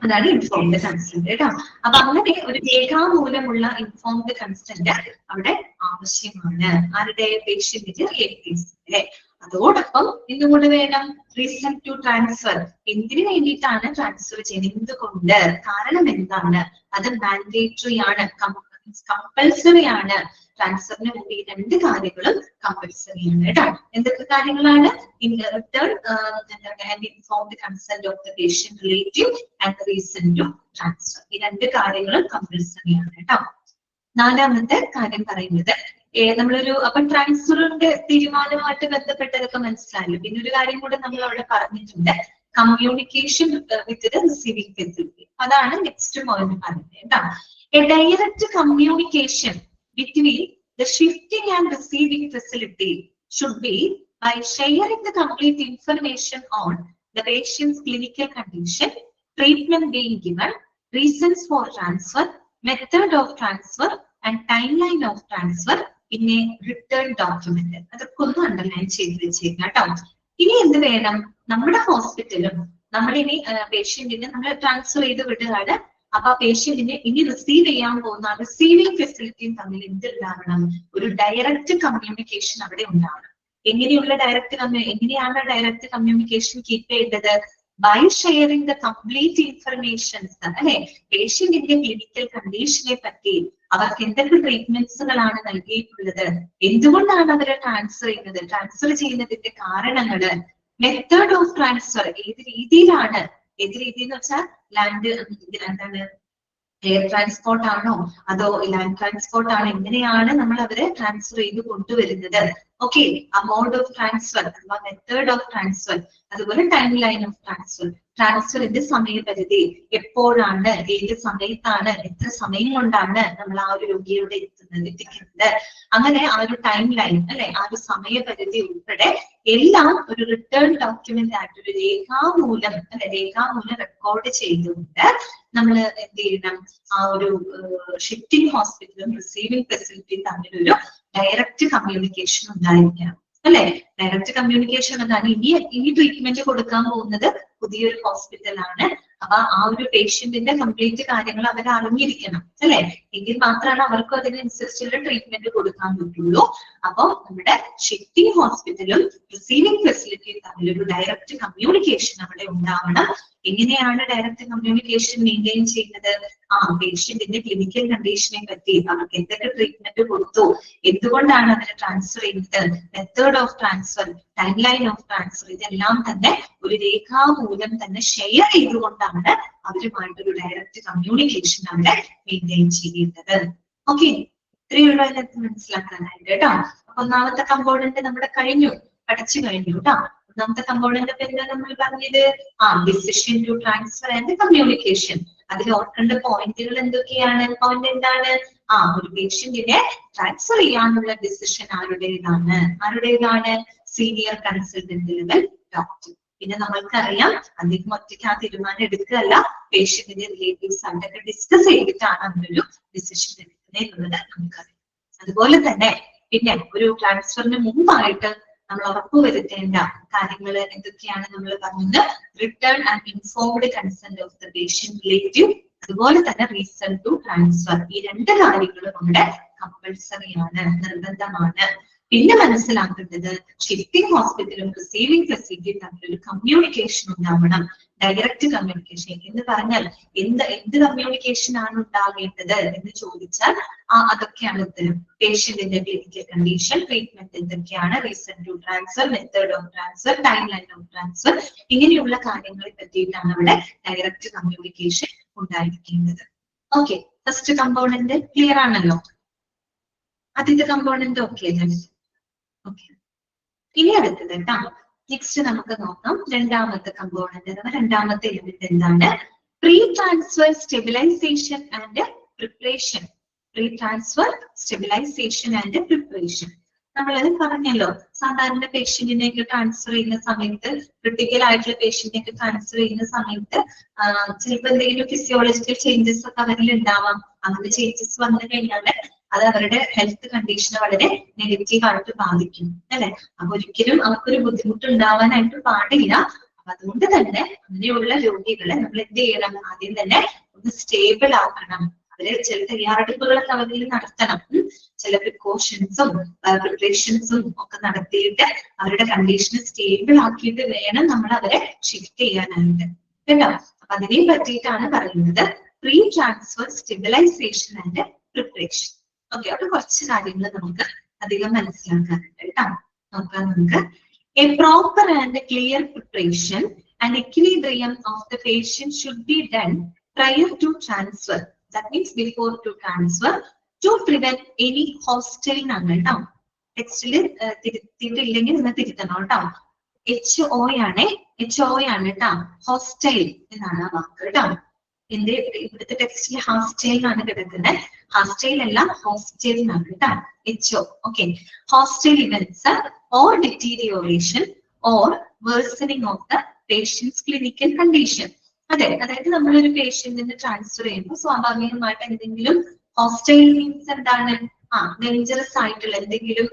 അതാണ് ഇൻഫോംഡ് കൺസെന്റ് കേട്ടോ. അപ്പൊ അങ്ങനെ ഒരു രേഖാമൂലമുള്ള ഇൻഫോംഡ് കൺസെന്റ് അവിടെ ആവശ്യമാണ്. ആരുടെ? പേഷ്യന്റിന്റെ റിലേറ്റീവ്സ് അല്ലെ. അതോടൊപ്പം ഇന്നുകൂടെ വേണം റീസൺ ടു ട്രാൻസ്ഫർ. എന്തിനു വേണ്ടിയിട്ടാണ് ട്രാൻസ്ഫർ ചെയ്യുന്നത്, എന്തുകൊണ്ട്, കാരണം എന്താണ്, അത് മാൻഡേറ്ററി ആണ്, കമ്പൽസറി ആണ്. ട്രാൻസ്ഫറിന് മുമ്പ് ഈ രണ്ട് കാര്യങ്ങളും കമ്പൽസറി ആണ് കേട്ടോ. എന്തൊക്കെ കാര്യങ്ങളാണ്? Written and informed consent of the patient relative and reason to transfer. ഈ രണ്ട് കാര്യങ്ങളും കമ്പൽസറി ആണ് കേട്ടോ. നാലാമത്തെ കാര്യം പറയുന്നത് നമ്മളൊരു അപ്പൊ ട്രാൻസ്ഫറിന്റെ തീരുമാനവുമായിട്ട് ബന്ധപ്പെട്ടതൊക്കെ മനസ്സിലായല്ലോ. പിന്നെ ഒരു കാര്യം കൂടെ നമ്മൾ അവിടെ പറഞ്ഞിട്ടുണ്ട്, communication with the receiving facility. അതാണ് നെക്സ്റ്റ് പോയിന്റ് പറയുന്നത് കേട്ടോ. A direct communication between the shifting and receiving facility should be by sharing the complete information on the patient's clinical condition, treatment being given, reasons for transfer, method of transfer and timeline of transfer in a written document. അതൊക്കെ ഒന്ന് underline ചെയ്ത് വെച്ചേക്കാം കേട്ടോ. ഇനി എന്ത് വേണം, നമ്മുടെ ഹോസ്പിറ്റലും നമ്മളിനി പേഷ്യന്റിനെ നമ്മൾ ട്രാൻസ്ഫർ ചെയ്ത് വിടുകയാണ്. അപ്പൊ ആ പേഷ്യന്റിനെ ഇനി റിസീവ് ചെയ്യാൻ പോകുന്ന റിസീവിംഗ് ഫെസിലിറ്റിയും തമ്മിൽ എന്തുണ്ടാവണം, ഒരു ഡയറക്റ്റ് കമ്മ്യൂണിക്കേഷൻ അവിടെ ഉണ്ടാവണം. എങ്ങനെയാണ് ഡയറക്റ്റ് കമ്മ്യൂണിക്കേഷൻ കീപ്പ് ചെയ്യേണ്ടത്? By sharing the complete informations അല്ലെ, പേഷ്യന്റിന്റെ ക്ലിനിക്കൽ കണ്ടീഷനെ പറ്റി, അവർക്ക് എന്തൊക്കെ ട്രീറ്റ്മെന്റ്സുകളാണ് നൽകിയിട്ടുള്ളത്, എന്തുകൊണ്ടാണ് അവരെ ട്രാൻസ്ഫർ ചെയ്യുന്നത്, ട്രാൻസ്ഫർ ചെയ്യുന്നതിന്റെ കാരണങ്ങള്, മെത്തേഡ് ഓഫ് ട്രാൻസ്ഫർ, ഏത് രീതിയിലാണ്, ഏത് രീതി എന്ന് വെച്ചാൽ ലാൻഡ് എന്താണ്, എയർ ട്രാൻസ്പോർട്ട് ആണോ അതോ ലാൻഡ് ട്രാൻസ്പോർട്ട് ആണോ, എങ്ങനെയാണ് നമ്മൾ അവരെ ട്രാൻസ്ഫർ ചെയ്ത് കൊണ്ടുവരുന്നത്, ഓക്കെ, ആ മോഡ് ഓഫ് ട്രാൻസ്ഫർ അഥവാ മെത്തേഡ് ഓഫ് ട്രാൻസ്ഫർ, അതുപോലെ ടൈം ലൈൻ ഓഫ് ട്രാൻസ്ഫർ, ട്രാൻസ്ഫറിന്റെ സമയപരിധി, എപ്പോഴാണ്, ഏത് സമയത്താണ്, എത്ര സമയം കൊണ്ടാണ് നമ്മൾ ആ ഒരു രോഗിയോട് എത്തിക്കുന്നത്, അങ്ങനെ ആ ഒരു ടൈം ലൈൻ അല്ലെ, ആ ഒരു സമയപരിധി ഉൾപ്പെടെ എല്ലാം ഒരു റിട്ടേൺ ഡോക്യുമെന്റ് ആയിട്ട് ഒരു രേഖാമൂലം റെക്കോർഡ് ചെയ്തുകൊണ്ട് നമ്മൾ എന്ത് ചെയ്യണം, ആ ഒരു ഷിഫ്റ്റിംഗ് ഹോസ്പിറ്റലും റിസീവിംഗ് ഫെസിലിറ്റിയും തമ്മിലൊരു ഡയറക്റ്റ് കമ്മ്യൂണിക്കേഷൻ ഉണ്ടായിരിക്കണം അല്ലെ. ഡയറക്റ്റ് കമ്മ്യൂണിക്കേഷൻ എന്നാണ് ഇനി ട്രീറ്റ്മെന്റ് കൊടുക്കാൻ പോകുന്നത് പുതിയൊരു ഹോസ്പിറ്റലാണ്. അപ്പൊ ആ ഒരു പേഷ്യന്റിന്റെ കംപ്ലീറ്റ് കാര്യങ്ങൾ അവർ അറിഞ്ഞിരിക്കണം അല്ലെ, എങ്കിൽ മാത്രമാണ് അവർക്കും അതിനനുസരിച്ചുള്ള ട്രീറ്റ്മെന്റ് കൊടുക്കാൻ പറ്റുള്ളൂ. അപ്പൊ നമ്മുടെ ഷിഫ്റ്റിംഗ് ഹോസ്പിറ്റലും റിസീവിംഗ് ഫെസിലിറ്റിയും തമ്മിലൊരു ഡയറക്റ്റ് കമ്മ്യൂണിക്കേഷൻ അവിടെ ഉണ്ടാവണം. എങ്ങനെയാണ് ഡയറക്റ്റ് കമ്മ്യൂണിക്കേഷൻ മെയിൻറ്റെയിൻ ചെയ്യുന്നത്? ആ പേഷ്യന്റിന്റെ ക്ലിനിക്കൽ കണ്ടീഷനെ പറ്റി, അവർക്ക് എന്തൊക്കെ ട്രീറ്റ്മെന്റ് കൊടുത്തു, എന്തുകൊണ്ടാണ് അവരെ ട്രാൻസ്ഫർ ചെയ്യുന്നത്, method of transfer, time line of transfer, ഇതെല്ലാം തന്നെ ഒരു രേഖാമൂലം തന്നെ ഷെയർ ചെയ്തുകൊണ്ടാണ് അവരുമായിട്ടൊരു ഡയറക്റ്റ് കമ്മ്യൂണിക്കേഷൻ അവിടെ മെയിൻറ്റെയിൻ ചെയ്യേണ്ടത്. ഓക്കെ, ഇത്രയുള്ള അതിനകത്ത് മനസ്സിലാക്കാനായിട്ട് കേട്ടോ. അപ്പൊ ഒന്നാമത്തെ കമ്പോണന്റ് നമ്മുടെ പഠിച്ചു കഴിഞ്ഞു കേട്ടോ. ഒന്നാമത്തെ കമ്പോണന്റ് എന്താ നമ്മൾ പറഞ്ഞത്? Decision to transfer and communication. അതിൽ ഓർക്കേണ്ട പോയിന്റുകൾ എന്തൊക്കെയാണ്? പോയിന്റ് എന്താണ്? ഒരു പേഷ്യന്റിനെ ട്രാൻസ്ഫർ ചെയ്യാനുള്ള ഡിസിഷൻ ആരുടേതാണ്? Senior consultant level doctor. പിന്നെ നമ്മൾക്കറിയാം അദ്ദേഹം ഒറ്റയ്ക്ക് ആ തീരുമാനം എടുക്കുകയല്ല, പേഷ്യന്റിന്റെ റിലേറ്റീവ്സ് അവരൊക്കെ ഡിസ്കസ് ചെയ്തിട്ടാണ് അവരൊരു ഡിസിഷൻ എടുക്കുന്നത് എന്നുള്ളത് നമുക്കറിയാം. അതുപോലെ തന്നെ പിന്നെ ഒരു ട്രാൻസ്ഫറിന് മുമ്പായിട്ട് നമ്മൾ ഉറപ്പുവരുത്തേണ്ട കാര്യങ്ങൾ എന്തൊക്കെയാണ് നമ്മൾ പറഞ്ഞത്? Return and informed consent of the patient relative, അതുപോലെ തന്നെ റീസൺ ടു ട്രാൻസ്ഫർ. ഈ രണ്ട് കാര്യങ്ങളും നമ്മുടെ കമ്പൽസറി ആണ്, നിർബന്ധമാണ്. പിന്നെ മനസ്സിലാക്കേണ്ടത് ഷിഫ്റ്റിംഗ് ഹോസ്പിറ്റലും റിസീവിംഗ് ഫെസിലിറ്റിയും തമ്മിലൊരു കമ്മ്യൂണിക്കേഷൻ ഉണ്ടാവണം. ഡയറക്റ്റ് കമ്മ്യൂണിക്കേഷൻ എന്ന് പറഞ്ഞാൽ എന്ത് കമ്മ്യൂണിക്കേഷൻ ആണ് ഉണ്ടാകേണ്ടത് എന്ന് ചോദിച്ചാൽ അതൊക്കെയാണ് ഉത്തരം. പേഷ്യന്റിന്റെ ക്ലിനിക്കൽ കണ്ടീഷൻ, ട്രീറ്റ്മെന്റ് എന്തൊക്കെയാണ്, reason to transfer, method of transfer, time line of transfer, ഇങ്ങനെയുള്ള കാര്യങ്ങളെ പറ്റിയിട്ടാണ് അവിടെ ഡയറക്റ്റ് കമ്മ്യൂണിക്കേഷൻ ഉണ്ടായിരിക്കേണ്ടത്. ഓക്കെ, ഫസ്റ്റ് കമ്പോണന്റ് ക്ലിയർ ആണല്ലോ. ആദ്യത്തെ കമ്പോണന്റ് ഓക്കെ അല്ലേ? ഓക്കെ, ഇനി അടുത്തത് കേട്ടോ. നെക്സ്റ്റ് നമുക്ക് നോക്കാം രണ്ടാമത്തെ കമ്പോണന്റ്. രണ്ടാമത്തെ എലിമെന്റ് എന്താണ്? Pre transfer stabilisation and preparation. Pre transfer stabilisation and preparation നമ്മളത് പറഞ്ഞല്ലോ. സാധാരണ പേഷ്യന്റിനെയൊക്കെ ട്രാൻസ്ഫർ ചെയ്യുന്ന സമയത്ത്, ക്രിട്ടിക്കൽ ആയിട്ടുള്ള പേഷ്യന്റിനെയൊക്കെ ട്രാൻസ്ഫർ ചെയ്യുന്ന സമയത്ത് ചിലപ്പോൾ എന്തെങ്കിലും ഫിസിയോളജിക്കൽ ചേഞ്ചസ് ഒക്കെ അവരിൽ ഉണ്ടാവാം. അങ്ങനെ ചേഞ്ചസ് വന്നു കഴിഞ്ഞാൽ അത് അവരുടെ ഹെൽത്ത് കണ്ടീഷനെ വളരെ നെഗറ്റീവ് ആയിട്ട് ബാധിക്കും അല്ലെ. അപ്പൊ ഒരിക്കലും അവർക്കൊരു ബുദ്ധിമുട്ട് ഉണ്ടാവാനായിട്ട് പാടില്ല. അപ്പൊ അതുകൊണ്ട് തന്നെ അങ്ങനെയുള്ള രോഗികളെ നമ്മൾ എന്ത് ചെയ്യണം? ആദ്യം തന്നെ ഒന്ന് സ്റ്റേബിൾ ആക്കണം. അവര് ചില തയ്യാറെടുപ്പുകളൊക്കെ അവരിൽ നടത്തണം. ചില പ്രിക്കോഷൻസും പ്രിപ്പറേഷൻസും ഒക്കെ നടത്തിയിട്ട് അവരുടെ കണ്ടീഷനെ സ്റ്റേബിൾ ആക്കിയിട്ട് വേണം നമ്മൾ അവരെ ഷിഫ്റ്റ് ചെയ്യാനായിട്ട് കേട്ടോ. അപ്പൊ അതിനെ പറ്റിയിട്ടാണ് പറയുന്നത് pre transfer stabilisation and preparation. Okay, അപ്പൊ കുറച്ച് കാര്യങ്ങൾ നമുക്ക് അധികം മനസ്സിലാക്കാറുണ്ട് കേട്ടോ. നോക്കാം നമുക്ക്. A proper and clear preparation and equilibrium of the patient should be done prior to transfer. That means before to transfer to prevent any hostile എന്നാണ് കേട്ടോ. ടെക്സ്റ്റില് തിരുത്തിയിട്ടില്ലെങ്കിൽ നിങ്ങൾ തിരുത്തണം കേട്ടോ. HO ആണ് കേട്ടോ. ഹോസ്റ്റൈൽ എന്നാണ് ആ വാക്ക് കേട്ടോ. എന്റെ ഇവിടുത്തെ ടെക്സ്റ്റിൽ ഹാസ്റ്റൈൽ ആണ് കിടക്കുന്നത്. ഹാസ്റ്റൈൽ അല്ല, ഹോസ്റ്റൈൽ എന്നാണ് കേട്ടോ. HO. Okay, hostile events or deterioration or worsening of the patient's clinical condition. അതെ, അതായത് നമ്മളൊരു പേഷ്യന്റിനെ ട്രാൻസ്ഫർ ചെയ്യുമ്പോൾ സ്വാഭാവികമായിട്ട് എന്തെങ്കിലും ഹോസ്റ്റൈൽ മീൻസ് എന്താണ്? ഡേഞ്ചറസ് ആയിട്ടുള്ള എന്തെങ്കിലും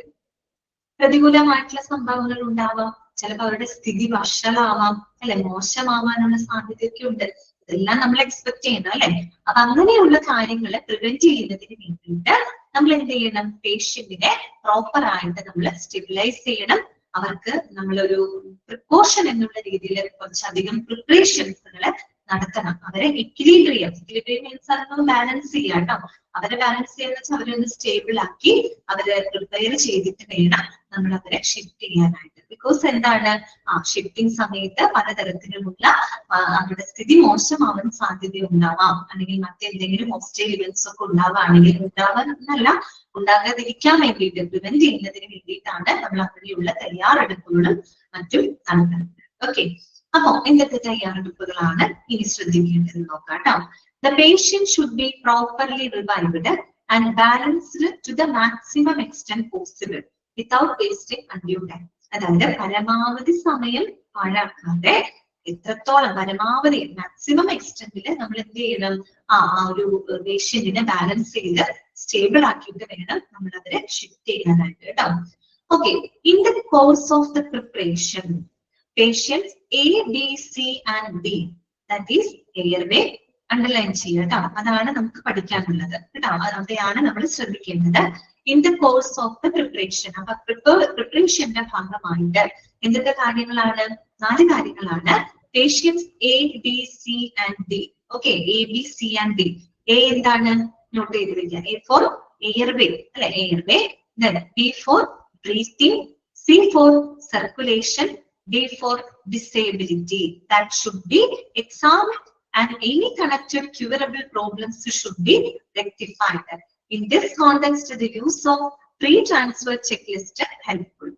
പ്രതികൂലമായിട്ടുള്ള സംഭവങ്ങൾ ഉണ്ടാവാം. ചിലപ്പോൾ അവരുടെ സ്ഥിതി വഷളാവാം അല്ലെ, മോശമാവാനുള്ള സാധ്യതയൊക്കെ ഉണ്ട്. ഇതെല്ലാം നമ്മൾ എക്സ്പെക്ട് ചെയ്യണം അല്ലെ. അപ്പൊ അങ്ങനെയുള്ള കാര്യങ്ങളെ പ്രിവെന്റ് ചെയ്യുന്നതിന് വേണ്ടിയിട്ട് നമ്മൾ എന്ത് ചെയ്യണം? പേഷ്യന്റിനെ പ്രോപ്പർ ആയിട്ട് നമ്മൾ സ്റ്റെബിലൈസ് ചെയ്യണം. അവർക്ക് നമ്മളൊരു പ്രിക്കോഷൻ എന്നുള്ള രീതിയിൽ കുറച്ചധികം പ്രിപ്പറേഷൻസുകള് നടത്തണം. അവരെ equilibrium മീൻസ് അതൊന്ന് ബാലൻസ് ചെയ്യാം കേട്ടോ. അവരെ ബാലൻസ് ചെയ്യാന്ന് വെച്ചാൽ അവരൊന്ന് സ്റ്റേബിൾ ആക്കി അവരെ പ്രിപ്പയർ ചെയ്തിട്ട് വേണം നമ്മൾ അവരെ ഷിഫ്റ്റ് ചെയ്യാനായിട്ട്. ബിക്കോസ് എന്താണ്? ഷിഫ്റ്റിംഗ് സമയത്ത് പലതരത്തിലുമുള്ള അവരുടെ സ്ഥിതി മോശമാവാൻ സാധ്യത ഉണ്ടാവാം. അല്ലെങ്കിൽ മറ്റെന്തെങ്കിലും ഹോസ്റ്റൈൽ ഇവന്റ്സ് ഒക്കെ ഉണ്ടാവുകയാണെങ്കിൽ ഉണ്ടാകാതിരിക്കാൻ വേണ്ടിയിട്ട് പ്രിവെന്റ് ചെയ്യുന്നതിന് വേണ്ടിയിട്ടാണ് നമ്മൾ അങ്ങനെയുള്ള തയ്യാറെടുപ്പുകളും മറ്റും നടത്തുന്നത്. ഓക്കെ, അപ്പൊ എന്തൊക്കെ തയ്യാറെടുപ്പുകളാണ് ഇനി ശ്രദ്ധിക്കേണ്ടത് നോക്കാം കേട്ടോ. The patient should be properly revived and balanced to the maximum extent possible without wasting undue time. അതായത് പരമാവധി സമയം പാഴാക്കാതെ എത്രത്തോളം പരമാവധി മാക്സിമം എക്സ്റ്റെന്റിൽ നമ്മൾ എന്ത് ചെയ്യണം? ആ ഒരു പേഷ്യന്റിനെ ബാലൻസ് ചെയ്ത് സ്റ്റേബിൾ ആക്കിയിട്ട് വേണം നമ്മൾ അവരെ ഷിഫ്റ്റ് ചെയ്യാനായിട്ട് കേട്ടോ. Okay, in the course of the preparation patients A, B, C and D, that is airway, underline ചെയ്യുക കേട്ടോ. അതാണ് നമുക്ക് പഠിക്കാനുള്ളത് കേട്ടോ. അവിടെയാണ് നമ്മൾ ശ്രദ്ധിക്കേണ്ടത്. In the course of the preparation. അപ്പൊ പ്രിപ്പറേഷന്റെ ഭാഗമായിട്ട് എന്തൊക്കെ കാര്യങ്ങളാണ്? 4 കാര്യങ്ങളാണ്. Patients A, B, C and D. Okay, A, B, C and D. A എന്താണ്? നോട്ട് ചെയ്തിരിക്കുക. A for airway അല്ലെ, airway. Then B for breathing, C for circulation, D for disability. That should be examined and any connected curable problems should be rectified. In this context, the use of pre-transfer checklist helpful.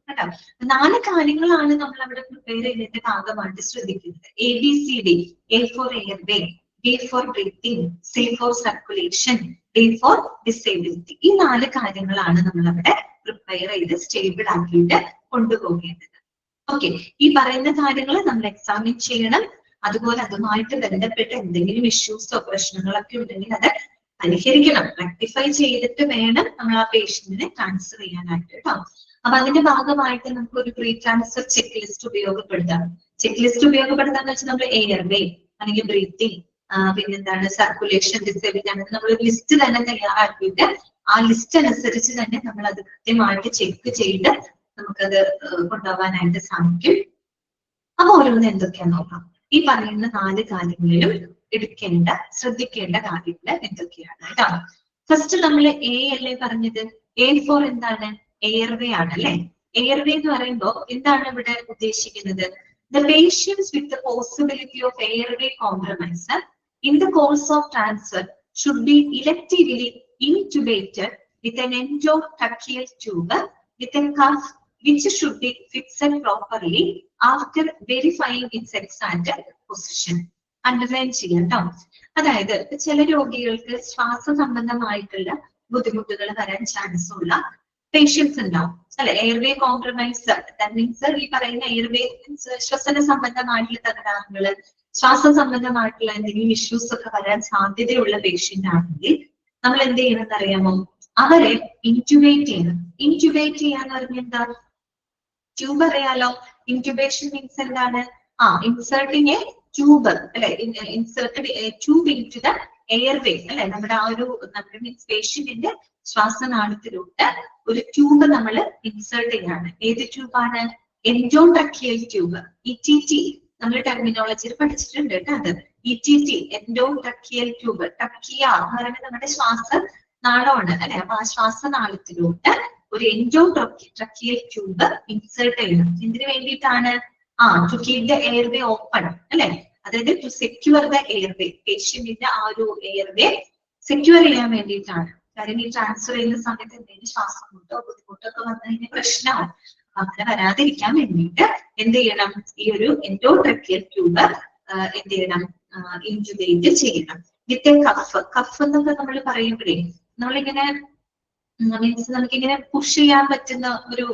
4 കാര്യങ്ങളാണ് നമ്മൾ അവിടെ prepare ചെയ്യുന്നതിന്റെ ഭാഗമായിട്ട് ശ്രദ്ധിക്കുന്നത്. ABCD. A for airway, B for breathing, C for circulation, D for disability. ഈ 4 കാര്യങ്ങളാണ് നമ്മൾ അവിടെ പ്രിപ്പയർ ചെയ്ത് സ്റ്റേബിൾ ആക്കിയിട്ട് കൊണ്ടുപോകേണ്ടത്. ഓക്കെ, ഈ പറയുന്ന കാര്യങ്ങൾ നമ്മൾ എക്സാമിൻ ചെയ്യണം. അതുപോലെ അതുമായിട്ട് ബന്ധപ്പെട്ട് എന്തെങ്കിലും ഇഷ്യൂസോ പ്രശ്നങ്ങളൊക്കെ ഉണ്ടെങ്കിൽ അത് പരിഹരിക്കണം. റെക്ടിഫൈ ചെയ്തിട്ട് വേണം നമ്മൾ ആ പേഷ്യന്റിനെ ട്രാൻസ്ഫർ ചെയ്യാനായിട്ട് കേട്ടോ. അപ്പൊ അതിന്റെ ഭാഗമായിട്ട് നമുക്ക് ഒരു പ്രീ ട്രാൻസ്ഫർ ചെക്ക് ലിസ്റ്റ് ഉപയോഗപ്പെടുത്താം. ചെക്ക് ലിസ്റ്റ് ഉപയോഗപ്പെടുത്താന്ന് വെച്ചാൽ നമ്മൾ എയർവേ അല്ലെങ്കിൽ ബ്രീത്തിങ്, പിന്നെന്താണ് സർക്കുലേഷൻ, ഡിസേബിലിറ്റി, അങ്ങനെ നമ്മൾ ഒരു ലിസ്റ്റ് തന്നെ തയ്യാറാക്കിയിട്ട് ആ ലിസ്റ്റ് അനുസരിച്ച് തന്നെ നമ്മൾ അത് കൃത്യമായിട്ട് ചെക്ക് ചെയ്ത് നമുക്കത് കൊണ്ടുപോകാനായിട്ട് സാധിക്കും. അപ്പൊ ഓരോന്ന് എന്തൊക്കെയാന്ന് നോക്കാം. ഈ പറയുന്ന 4 കാര്യങ്ങളിലും ശ്രദ്ധിക്കേണ്ട കാര്യങ്ങൾ എന്തൊക്കെയാണ് കേട്ടോ. ഫസ്റ്റ് നമ്മൾ എ അല്ലേ പറഞ്ഞത്, എ ഫോർ എന്താണ്? എയർവേ ആണ് അല്ലെ. എയർവേ എന്ന് പറയുമ്പോൾ എന്താണ് ഇവിടെ ഉദ്ദേശിക്കുന്നത്? The patients with the possibility of airway compromise in the course of transfer should be electively intubated with an endotracheal tube with a cuff which should be fixed properly after verifying its exact position. Underline ചെയ്യാം കേട്ടോ. അതായത് ചില രോഗികൾക്ക് ശ്വാസ സംബന്ധമായിട്ടുള്ള ബുദ്ധിമുട്ടുകൾ വരാൻ chance ഉള്ള പേഷ്യൻസ് ഉണ്ടാവും അല്ലെ. എയർവേ കോംപ്രമൈസ് ദാറ്റ് മീൻസ് ഈ പറയുന്ന എയർവേ ശ്വസന സംബന്ധമായിട്ടുള്ള തകരാറുകള്, ശ്വാസം സംബന്ധമായിട്ടുള്ള എന്തെങ്കിലും ഇഷ്യൂസ് ഒക്കെ വരാൻ സാധ്യതയുള്ള പേഷ്യന്റ് ആണെങ്കിൽ നമ്മൾ എന്ത് ചെയ്യണമെന്ന് അറിയാമോ? അവരെ ഇൻക്യുബേറ്റ് ചെയ്യണം. ഇൻക്യുബേറ്റ് ചെയ്യാന്ന് പറഞ്ഞാൽ എന്താ? ട്യൂബ് അറിയാലോ. ഇൻക്യുബേഷൻ മീൻസ് എന്താണ്? ഇൻസേർട്ടിങ് എ ട്യൂബ് അല്ലെ, inserted tube into the airway അല്ലെ. നമ്മുടെ ആ ഒരു നമ്മുടെ മീൻസ് പേഷ്യന്റിന്റെ ശ്വാസനാളത്തിലൂടെ ഒരു ട്യൂബ് നമ്മൾ ഇൻസേർട്ട് ചെയ്യാണ്. ഏത് ട്യൂബാണ്? Endotracheal tube. ETT നമ്മൾ ടെർമിനോളജിയിൽ പഠിച്ചിട്ടുണ്ട് കേട്ടോ. അത് ETT എൻഡോട്രക്കിയൽ ട്യൂബ്. ട്രക്കിയ എന്ന് പറയുന്നത് നമ്മുടെ ശ്വാസനാളമാണ് അല്ലെ. അപ്പൊ ആ ശ്വാസനാളത്തിലൂടെ ഒരു എൻഡോട്രക്കിയൽ ട്യൂബ് ഇൻസേർട്ട് ചെയ്യണം. എന്തിനു വേണ്ടിയിട്ടാണ്? To keep the airway open അല്ലെ. അതായത് ടു സെക്യൂർ ദ എയർവേ, പേഷ്യന്റിന്റെ ആ ഒരു എയർവേ സെക്യൂർ ചെയ്യാൻ വേണ്ടിയിട്ടാണ്. കാര്യം ഈ ട്രാൻസ്ഫർ ചെയ്യുന്ന സമയത്ത് എന്തെങ്കിലും ശ്വാസം മുട്ടോ ബുദ്ധിമുട്ടോ ഒക്കെ വന്നു കഴിഞ്ഞാൽ പ്രശ്നമാവും. അങ്ങനെ വരാതിരിക്കാൻ വേണ്ടിയിട്ട് എന്ത് ചെയ്യണം? ഈ ഒരു എൻഡോട്രക്കിയൽ ട്യൂബ് എന്ത് ചെയ്യണം? ഇൻറ്റുബേറ്റ് ചെയ്യണം. With cough. കഫ് എന്നൊക്കെ നമ്മൾ പറയുമ്പോഴേ നമ്മളിങ്ങനെ മീൻസ് നമുക്കിങ്ങനെ പുഷ് ചെയ്യാൻ പറ്റുന്ന ഒരു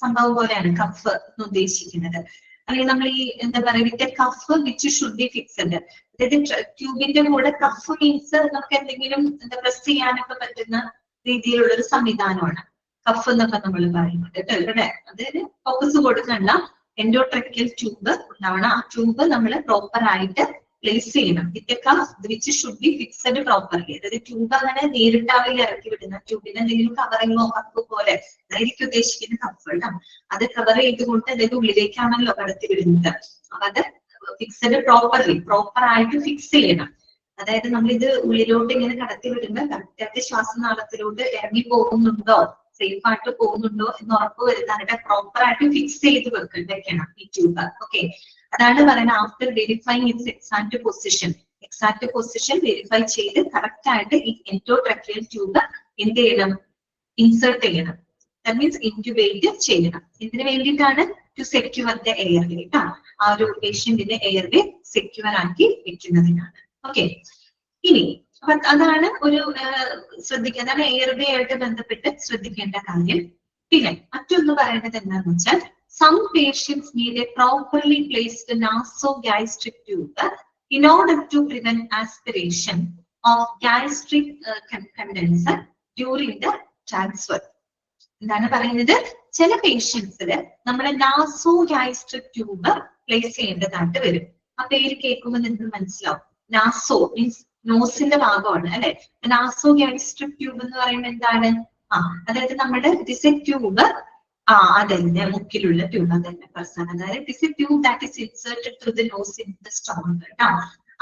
സംഭവം പോലെയാണ് കഫ് എന്ന് ഉദ്ദേശിക്കുന്നത്. അല്ലെങ്കിൽ നമ്മൾ ഈ എന്താ പറയുക, with cuff which should be fixed. അതായത് ട്യൂബിന്റെ കൂടെ കഫ് മീൻസ് നമുക്ക് എന്തെങ്കിലും എന്താ പ്രസ് ചെയ്യാനൊക്കെ പറ്റുന്ന രീതിയിലുള്ള ഒരു സംവിധാനമാണ് കഫ് എന്നൊക്കെ നമ്മൾ പറയുന്നത് കേട്ടോ. ഇവിടെ അതായത് ഫോക്കസ് കൊടുക്കണ്ട, എൻഡോട്രക്കിയൽ ട്യൂബ് ഉണ്ടാവണം. ആ ട്യൂബ് നമ്മൾ പ്രോപ്പർ ആയിട്ട് പ്ലേസ് ചെയ്യണം. With cuff which should be fixed properly. അതായത് ട്യൂബ് അങ്ങനെ നേരിട്ടാവിൽ ഇറക്കി വിടുന്ന ട്യൂബിന് എന്തെങ്കിലും കവറിങ്ങോ കപ്പ് പോലെ അതായിരിക്കും ഉദ്ദേശിക്കുന്ന കഫ് കേട്ടോ. അത് കവർ ചെയ്തുകൊണ്ട് അതായത് ഉള്ളിലേക്കാണല്ലോ കടത്തി വിടുന്നത്. അപ്പൊ അത് ഫിക്സഡ് പ്രോപ്പർലി, പ്രോപ്പർ ആയിട്ട് ഫിക്സ് ചെയ്യണം. അതായത് നമ്മളിത് ഉള്ളിലോട്ട് ഇങ്ങനെ കടത്തി വിടുമ്പോൾ കറക്റ്റായിട്ട് ശ്വാസനാളത്തിലോട്ട് ഇറങ്ങി പോകുന്നുണ്ടോ, സേഫ് ആയിട്ട് പോകുന്നുണ്ടോ എന്ന് ഉറപ്പ് വരുത്താനായിട്ട് പ്രോപ്പർ ആയിട്ട് ഫിക്സ് ചെയ്ത് വെക്കണം ഈ ട്യൂബ്. ഓക്കെ, അതാണ് പറയുന്നത് after verifying it's exact position. Exact position verify ചെയ്ത് കറക്റ്റ് ആയിട്ട് ഈ എൻഡോട്രക്കിയൽ ട്യൂബ് എന്ത് ചെയ്യണം? ഇൻസേർട്ട് ചെയ്യണം. ദാറ്റ് മീൻസ് ഇൻക്യുബേറ്റ് ചെയ്യണം. ഇതിന് വേണ്ടിയിട്ടാണ് ടു സെക്യൂർ ദ എയർവേ കേട്ടോ. ആ ഒരു പേഷ്യന്റിന്റെ എയർവേ സെക്യൂർ ആക്കി വെക്കുന്നതിനാണ്. ഓക്കെ, ഇനി അപ്പൊ അതാണ് ഒരു ശ്രദ്ധിക്കുക, അതാണ് എയർവേ ആയിട്ട് ബന്ധപ്പെട്ട് ശ്രദ്ധിക്കേണ്ട കാര്യം. പിന്നെ മറ്റൊന്ന് പറയുന്നത് എന്താണെന്ന് വെച്ചാൽ some patients need a properly placed nasogastric tube in order to prevent aspiration of gastric condenser during the transfer. എന്താണ് പറയുന്നത്? ചില പേഷ്യൻസില് നമ്മുടെ നാസോഗാസ്ട്രിക് ട്യൂബ് പ്ലേസ് ചെയ്യേണ്ടതായിട്ട് വരും. ആ പേര് കേൾക്കുമ്പോൾ നിങ്ങൾക്ക് മനസ്സിലാവും. നാസോ മീൻസ് നോസിന്റെ ഭാഗമാണ് അല്ലെ. നാസോഗാസ്ട്രിക് ട്യൂബ് എന്ന് പറയുമ്പോൾ എന്താണ്? അതായത് നമ്മുടെ ട്യൂബ് അതന്നെ മുക്കിലുള്ള ട്യൂബ് അതന്നെ പ്രശ്നം. അതായത് it is a tube that is inserted through the nose in the stomach കേട്ടോ.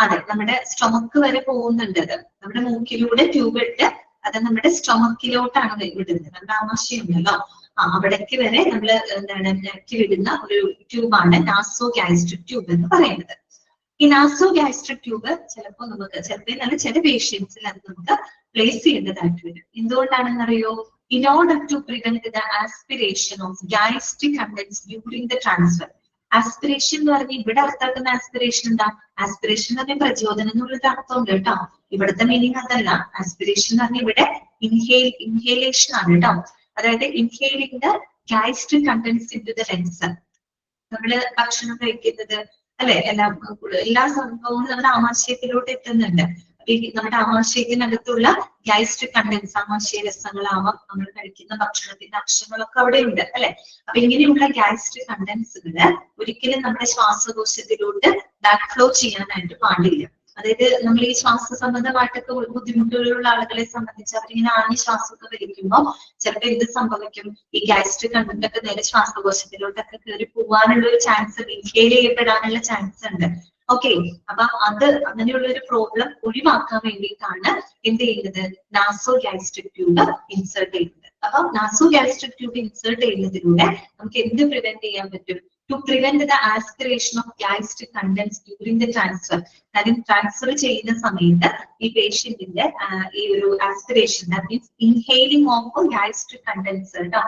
അതെ, നമ്മുടെ സ്റ്റൊമക്ക് വരെ പോകുന്നുണ്ട്. അത് നമ്മുടെ മൂക്കിലൂടെ ട്യൂബ് ഇട്ട് അത് നമ്മുടെ സ്റ്റൊമക്കിലോട്ടാണ് വിടുന്നത്. നമ്മുടെ ആമാശയമുണ്ടല്ലോ, അവിടേക്ക് വരെ നമ്മൾ എന്താണ് ഇറക്കി വിടുന്ന ഒരു ട്യൂബാണ് നാസോഗാസ്ട്രിക് ട്യൂബ് എന്ന് പറയുന്നത്. ഈ നാസോഗാസ്ട്രിക് ട്യൂബ് ചിലപ്പോൾ നല്ല ചില പേഷ്യൻസിൽ അത് നമുക്ക് പ്ലേസ് ചെയ്യേണ്ടതായിട്ട് വരും. എന്തുകൊണ്ടാണെന്നറിയോ? In order to prevent the aspiration of gastric contents during the transfer. Aspiration എന്ന് പറഞ്ഞാൽ ഇവിടെ അർത്ഥമാക്കുന്ന ആസ്പിറേഷൻ എന്താ? ആസ്പിറേഷൻ എന്ന് പറഞ്ഞാൽ പ്രചോദനം എന്നുള്ളൊരു അർത്ഥമുണ്ട് കേട്ടോ. ഇവിടുത്തെ മീനിങ് അതല്ല. ആസ്പിറേഷൻ എന്ന് പറഞ്ഞാൽ ഇവിടെ ഇൻഹേലേഷൻ ആണ് കേട്ടോ. അതായത് inhaling the gastric contents into the lungs. നമ്മള് ഭക്ഷണം കഴിക്കുന്നത് അല്ലെ, എല്ലാ സംഭവവും നമ്മുടെ ആമാശയത്തിലോട്ട് എത്തുന്നുണ്ട്. നമ്മുടെ ആമാശയത്തിനകത്തുള്ള ഗാസ്ട്രിക് കണ്ടൻസ്, ആമാശയ രസങ്ങളാവാം, നമ്മൾ കഴിക്കുന്ന ഭക്ഷണത്തിന്റെ അംശങ്ങളൊക്കെ അവിടെ ഉണ്ട് അല്ലെ. അപ്പൊ ഇങ്ങനെയുള്ള ഗാസ്ട്രിക് കണ്ടൻസുകള് ഒരിക്കലും നമ്മുടെ ശ്വാസകോശത്തിലോട്ട് ബാക്ക് ഫ്ലോ ചെയ്യാനായിട്ട് പാടില്ല. അതായത് നമ്മൾ ഈ ശ്വാസ സംബന്ധമായിട്ടൊക്കെ ബുദ്ധിമുട്ടുകളുള്ള ആളുകളെ സംബന്ധിച്ച് അവരിങ്ങനെ ആഞ്ഞ് ശ്വാസമൊക്കെ വലിക്കുമ്പോൾ ചിലപ്പോൾ എന്ത് സംഭവിക്കും, ഈ ഗ്യാസ്ട്രിക് കണ്ടന്റ് ഒക്കെ നേരെ ശ്വാസകോശത്തിലോട്ടൊക്കെ കയറി പോകാനുള്ള ഒരു ചാൻസ്, ഇൻഹേൽ ചെയ്യപ്പെടാനുള്ള ചാൻസ് ഉണ്ട്. ഓക്കെ, അപ്പൊ അത് അങ്ങനെയുള്ള ഒരു പ്രോബ്ലം ഒഴിവാക്കാൻ വേണ്ടിയിട്ടാണ് എന്ത് ചെയ്യുന്നത്, നാസോ ഗ്യാസ്ട്രിക് ട്യൂബ് ഇൻസേർട്ട് ചെയ്യുന്നത്. അപ്പൊ നാസോ ഗ്യാസ്ട്രിക് ട്യൂബ് ഇൻസേർട്ട് ചെയ്യുന്നതിലൂടെ നമുക്ക് എന്ത് പ്രിവെന്റ് ചെയ്യാൻ പറ്റും? To prevent the aspiration of gastric contents during the transfer. കാര്യം ട്രാൻസ്ഫർ ചെയ്യുന്ന സമയത്ത് ഈ പേഷ്യന്റിന്റെ ഈ ഒരു aspiration, that means inhaling of gastric contents കേട്ടോ,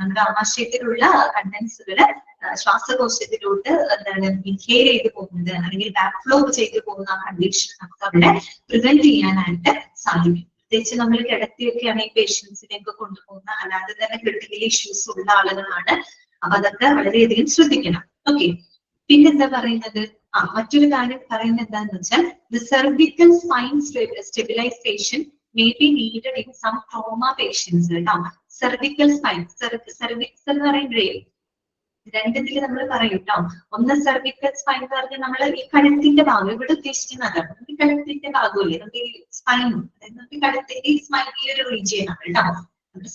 നമ്മുടെ ആമാശയത്തിലുള്ള കണ്ടൻസുകള് ശ്വാസകോശത്തിലോട്ട് എന്താണ് ഇൻഹെയിൽ ചെയ്ത് പോകുന്നത് അല്ലെങ്കിൽ ബാക്ക് ഫ്ലോ ചെയ്ത് പോകുന്ന ആ കണ്ടീഷൻ നമുക്ക് അവിടെ പ്രിവെന്റ് ചെയ്യാനായിട്ട് സാധിക്കും. പ്രത്യേകിച്ച് നമ്മൾ കിടത്തിയൊക്കെയാണ് ഈ പേഷ്യൻസിനെയൊക്കെ കൊണ്ടുപോകുന്ന, അല്ലാതെ തന്നെ ക്രിട്ടിക്കൽ ഇഷ്യൂസ് ഉള്ള ആളുകളാണ്. അപ്പൊ അതൊക്കെ വളരെയധികം ശ്രദ്ധിക്കണം. ഓക്കെ, പിന്നെന്താ പറയുന്നത്, മറ്റൊരു കാര്യം പറയുന്നത് എന്താന്ന് വെച്ചാൽ the cervical spine stabilisation may be needed in some trauma patients. Cervical spine, cervix എന്ന് പറയുമ്പോഴേ രണ്ടതിൽ നമ്മൾ പറയും കേട്ടോ. ഒന്ന് സെർവിക്കൽ സ്പൈൻ എന്ന് പറഞ്ഞാൽ നമ്മൾ ഈ കഴുത്തിന്റെ ഭാഗം, ഇവിടെ ഉദ്ദേശിക്കുന്നത് നമുക്ക് കഴുത്തിന്റെ ഭാഗമല്ലേ, നമുക്ക് ഈ സ്പൈൻ, അതായത് നമുക്ക് കഴുത്തിന്റെ ഈ സ്പൈൻ ഈ ഒരു റീജിയൻ ആണ് കേട്ടോ.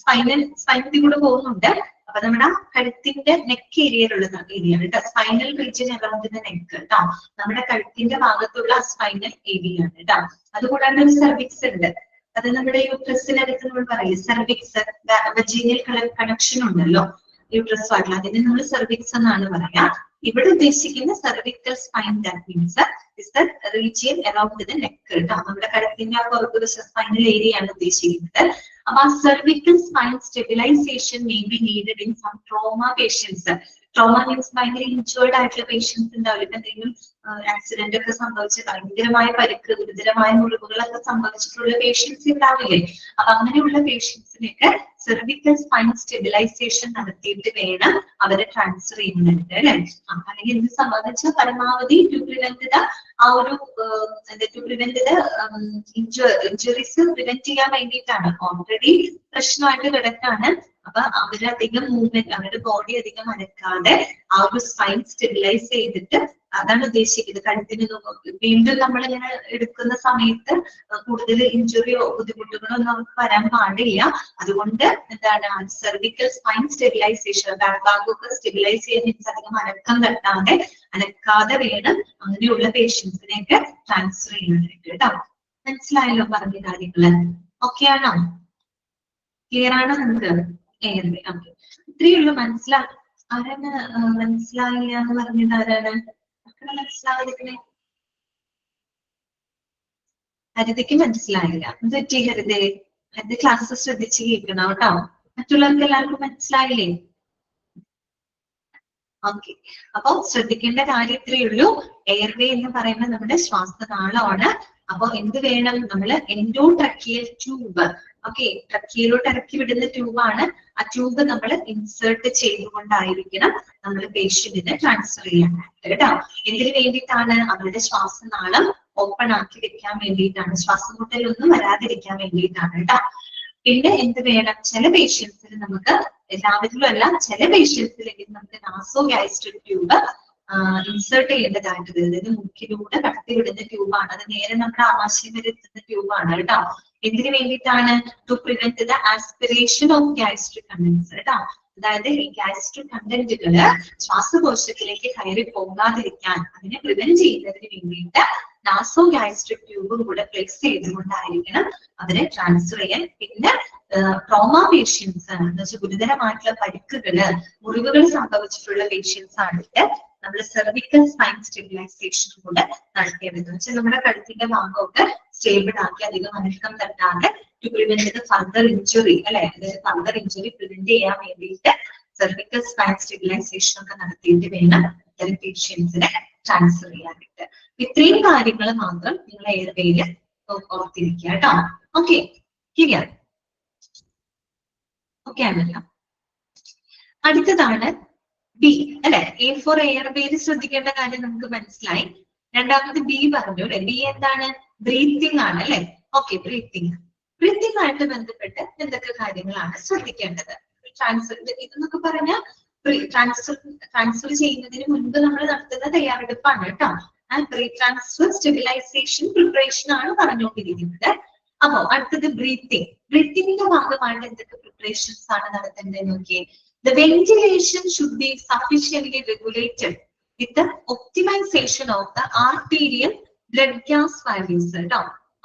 സ്പൈനത്തിൽ കൂടെ പോകുന്നുണ്ട്. അപ്പൊ നമ്മുടെ കഴുത്തിന്റെ നെക്ക് ഏരിയയിലുള്ള ഏരിയ ആണ് കേട്ടോ, spinal region around the neck കേട്ടോ, നമ്മുടെ കഴുത്തിന്റെ ഭാഗത്തുള്ള സ്പൈനൽ ഏരിയ ആണ് കേട്ടോ. അതുകൂടാണ്ട് ഒരു സെർവിക്സ് ഉണ്ട്, അത് നമ്മുടെ യൂട്രസിനടുത്ത് നമ്മൾ പറയില്ലേ സെർവിക്സ്, വജീനിയൽ കണക്ഷൻ ഉണ്ടല്ലോ യൂട്രസുമായിട്ടുള്ള, അതിനെ നമ്മൾ സെർവിക്സ് എന്നാണ് പറയാ. ഇവിടെ ഉദ്ദേശിക്കുന്ന cervical spine, that means is the region around the neck കേട്ടോ, നമ്മുടെ കഴുത്തിന്റെ ആ പുറകുവശ സ്പൈനൽ ഏരിയ ആണ് ഉദ്ദേശിക്കുന്നത്. അപ്പൊ ആ cervical spine stabilisation may be needed in some trauma patients. Trauma means ഭയങ്കര ഇൻജേർഡ് ആയിട്ടുള്ള പേഷ്യൻസ് ഉണ്ടാവില്ല, ഇപ്പൊ എന്തെങ്കിലും ആക്സിഡന്റ് ഒക്കെ സംഭവിച്ച് ഭയങ്കരമായ പരിക്ക്, ഗുരുതരമായ മുറിവുകളൊക്കെ സംഭവിച്ചിട്ടുള്ള പേഷ്യൻസ് ഉണ്ടാവില്ലേ. അപ്പൊ അങ്ങനെയുള്ള പേഷ്യൻസിനൊക്കെ സെർവിക്കൽ സ്പൈൻ സ്റ്റെബിലൈസേഷൻ നടത്തിയിട്ട് വേണം അവരെ ട്രാൻസ്ഫർ ചെയ്യുന്നുണ്ട് അല്ലെ. അല്ലെങ്കിൽ എന്ത് സംബന്ധിച്ച പരമാവധി ടു പ്രിവെന്റ് ആ ഒരു ടു പ്രിവെന്റ് ഇഞ്ചുറീസ് പ്രിവെന്റ് ചെയ്യാൻ വേണ്ടിയിട്ടാണ്. ഓൾറെഡി പ്രശ്നമായിട്ട് കിടക്കാണ്. അപ്പൊ അവരധികം മൂവ്മെന്റ്, അവരുടെ ബോഡി അധികം അനക്കാതെ ആ ഒരു സ്പൈൻ സ്റ്റെബിലൈസ് ചെയ്തിട്ട്, അതാണ് ഉദ്ദേശിക്കുന്നത്. കഴുത്തിന് വീണ്ടും നമ്മളിങ്ങനെ എടുക്കുന്ന സമയത്ത് കൂടുതൽ ഇഞ്ചുറിയോ ബുദ്ധിമുട്ടുകളോ ഒന്നും നമുക്ക് വരാൻ പാടില്ല. അതുകൊണ്ട് എന്താണ് സെർവിക്കൽ സ്പൈൻ സ്റ്റെബിലൈസേഷൻ, ബാക്ക് ഭാഗമൊക്കെ സ്റ്റെബിലൈസ് ചെയ്യാൻ അധികം അനക്കാതെ വേണം അങ്ങനെയുള്ള പേഷ്യൻസിനെയൊക്കെ ട്രാൻസ്ഫർ ചെയ്യാനായിട്ട് കേട്ടോ. മനസ്സിലായല്ലോ പറഞ്ഞ കാര്യങ്ങള്? ഓക്കെ ആണോ? ക്ലിയർ ആണോ നിങ്ങൾക്ക്? ഇത്രയുള്ളൂ. ആരാണ് മനസ്സിലായില്ല എന്ന് പറഞ്ഞത്? ആരാണ് മനസ്സിലാവാതിരിക്കണേ? ഹരിതയ്ക്ക് മനസ്സിലായില്ല. എന്ത് പറ്റി ഹരിതേ? ഹരിത ക്ലാസ് ശ്രദ്ധിച്ച് കേൾക്കണം കേട്ടോ. മറ്റുള്ളവർക്ക് എല്ലാവർക്കും മനസ്സിലായില്ലേ? ഓക്കെ, അപ്പൊ ശ്രദ്ധിക്കേണ്ട കാര്യം ഇത്രയേ ഉള്ളൂ. എയർവേ എന്ന് പറയുന്നത് നമ്മുടെ ശ്വാസനാളമാണ്. അപ്പൊ എന്ത് വേണം? നമ്മള് എൻഡോട്രക്കിയൽ ട്യൂബ്, ഓക്കെ, ട്രക്കിയയിലോട്ട് ഇറക്കി വിടുന്ന ട്യൂബാണ്. ആ ട്യൂബ് നമ്മൾ ഇൻസേർട്ട് ചെയ്തുകൊണ്ടായിരിക്കണം നമ്മൾ പേഷ്യന്റിനെ ട്രാൻസ്ഫർ ചെയ്യാനായിട്ട് കേട്ടോ. എന്തിനു വേണ്ടിയിട്ടാണ്? അവരുടെ ശ്വാസനാളം ഓപ്പൺ ആക്കി വെക്കാൻ വേണ്ടിയിട്ടാണ്, ശ്വാസം മുട്ടലൊന്നും വരാതിരിക്കാൻ വേണ്ടിയിട്ടാണ് കേട്ടോ. പിന്നെ എന്ത് വേണം? ചില പേഷ്യൻസിൽ നമുക്ക്, എല്ലാവരിലും അല്ല, ചില പേഷ്യൻസിലെങ്കിൽ നമുക്ക് നാസോ ഗ്യാസ്ട്രിക് ട്യൂബ് ഇൻസേർട്ട് ചെയ്യേണ്ടതായിട്ട് വരും. അതായത് മുക്കിലൂടെ കടത്തിവിടുന്ന ട്യൂബാണ്. അത് നേരെ നമ്മുടെ ആമാശയം വരെ എത്തുന്ന ട്യൂബാണ് കേട്ടോ. എന്തിനു വേണ്ടിയിട്ടാണ്? To prevent the aspiration of gastric contents കേട്ടോ. അതായത് ഈ ഗ്യാസ്ട്രിക് കണ്ടന്റുകള് ശ്വാസകോശത്തിലേക്ക് കയറി പോകാതിരിക്കാൻ, അതിനെ പ്രിവെന്റ് ചെയ്യുന്നതിന് വേണ്ടിയിട്ട് നാസോ ഗ്യാസ്ട്രിക് ട്യൂബും കൂടെ പ്ലേസ് ചെയ്തുകൊണ്ടായിരിക്കണം അവരെ ട്രാൻസ്ഫർ ചെയ്യാൻ. പിന്നെ ട്രോമ പേഷ്യൻസ് എന്ന് വെച്ചാൽ ഗുരുതരമായിട്ടുള്ള പരിക്കുകള്, മുറിവുകൾ സംഭവിച്ചിട്ടുള്ള പേഷ്യൻസ് ആണെങ്കിൽ നമ്മൾ സെർവിക്കൽ സ്പൈൻ സ്റ്റെബിലൈസേഷൻ കൂടെ നടത്തിയത് വെച്ചാൽ നമ്മുടെ കഴുത്തിന്റെ ഭാഗമൊക്കെ സ്റ്റേബിൾ ആക്കി അധികം അനക്കം തട്ടാതെ ടു പ്രിവെന്റ് ഫർദർ ഇഞ്ചുറി അല്ലെ, ഫർദർ ഇഞ്ചുറി പ്രിവെന്റ് ചെയ്യാൻ വേണ്ടിയിട്ട് സെർവിക്കൽ സ്പൈൻ സ്റ്റെബിലൈസേഷൻ ഒക്കെ നടത്തിയിട്ട് വേണം ഇത്തരം പേഷ്യൻസിനെ ട്രാൻസ്ഫർ ചെയ്യാനായിട്ട്. ഇത്രയും കാര്യങ്ങൾ മാത്രം നിങ്ങൾ എയർവേയില് ഓർത്തിരിക്കുക കേട്ടോ. Okay, clear? ഓക്കെ ആണല്ലോ. അടുത്തതാണ് ബി അല്ലെ. എ ഫോർ എയർവേയിൽ ശ്രദ്ധിക്കേണ്ട കാര്യം നമുക്ക് മനസ്സിലായി. രണ്ടാമത് ബി പറഞ്ഞു അല്ലെ. ബി എന്താണ്? ബ്രീത്തിങ് ആണ് അല്ലെ. ഓക്കെ, ബ്രീത്തിങ് ആയിട്ട് ബന്ധപ്പെട്ട് എന്തൊക്കെ കാര്യങ്ങളാണ് ശ്രദ്ധിക്കേണ്ടത്? ട്രാൻസ്ഫർ ഇതെന്നൊക്കെ പറഞ്ഞാൽ ട്രാൻസ്ഫർ ചെയ്യുന്നതിന് മുൻപ് നമ്മൾ നടത്തുന്ന തയ്യാറെടുപ്പാണ് കേട്ടോ. And pre transfer stabilisation preparation ആണ് പറഞ്ഞുകൊണ്ടിരിക്കുന്നത്. അപ്പൊ അടുത്തത് ബ്രീത്തിങ്. ബ്രീത്തിങ്ങിന്റെ ഭാഗമായിട്ട് എന്തൊക്കെ പ്രിപ്പറേഷൻസ് ആണ് നടത്തേണ്ടത് നോക്കിയേ. The ventilation should be sufficiently regulated with the optimization of the arterial blood gas values.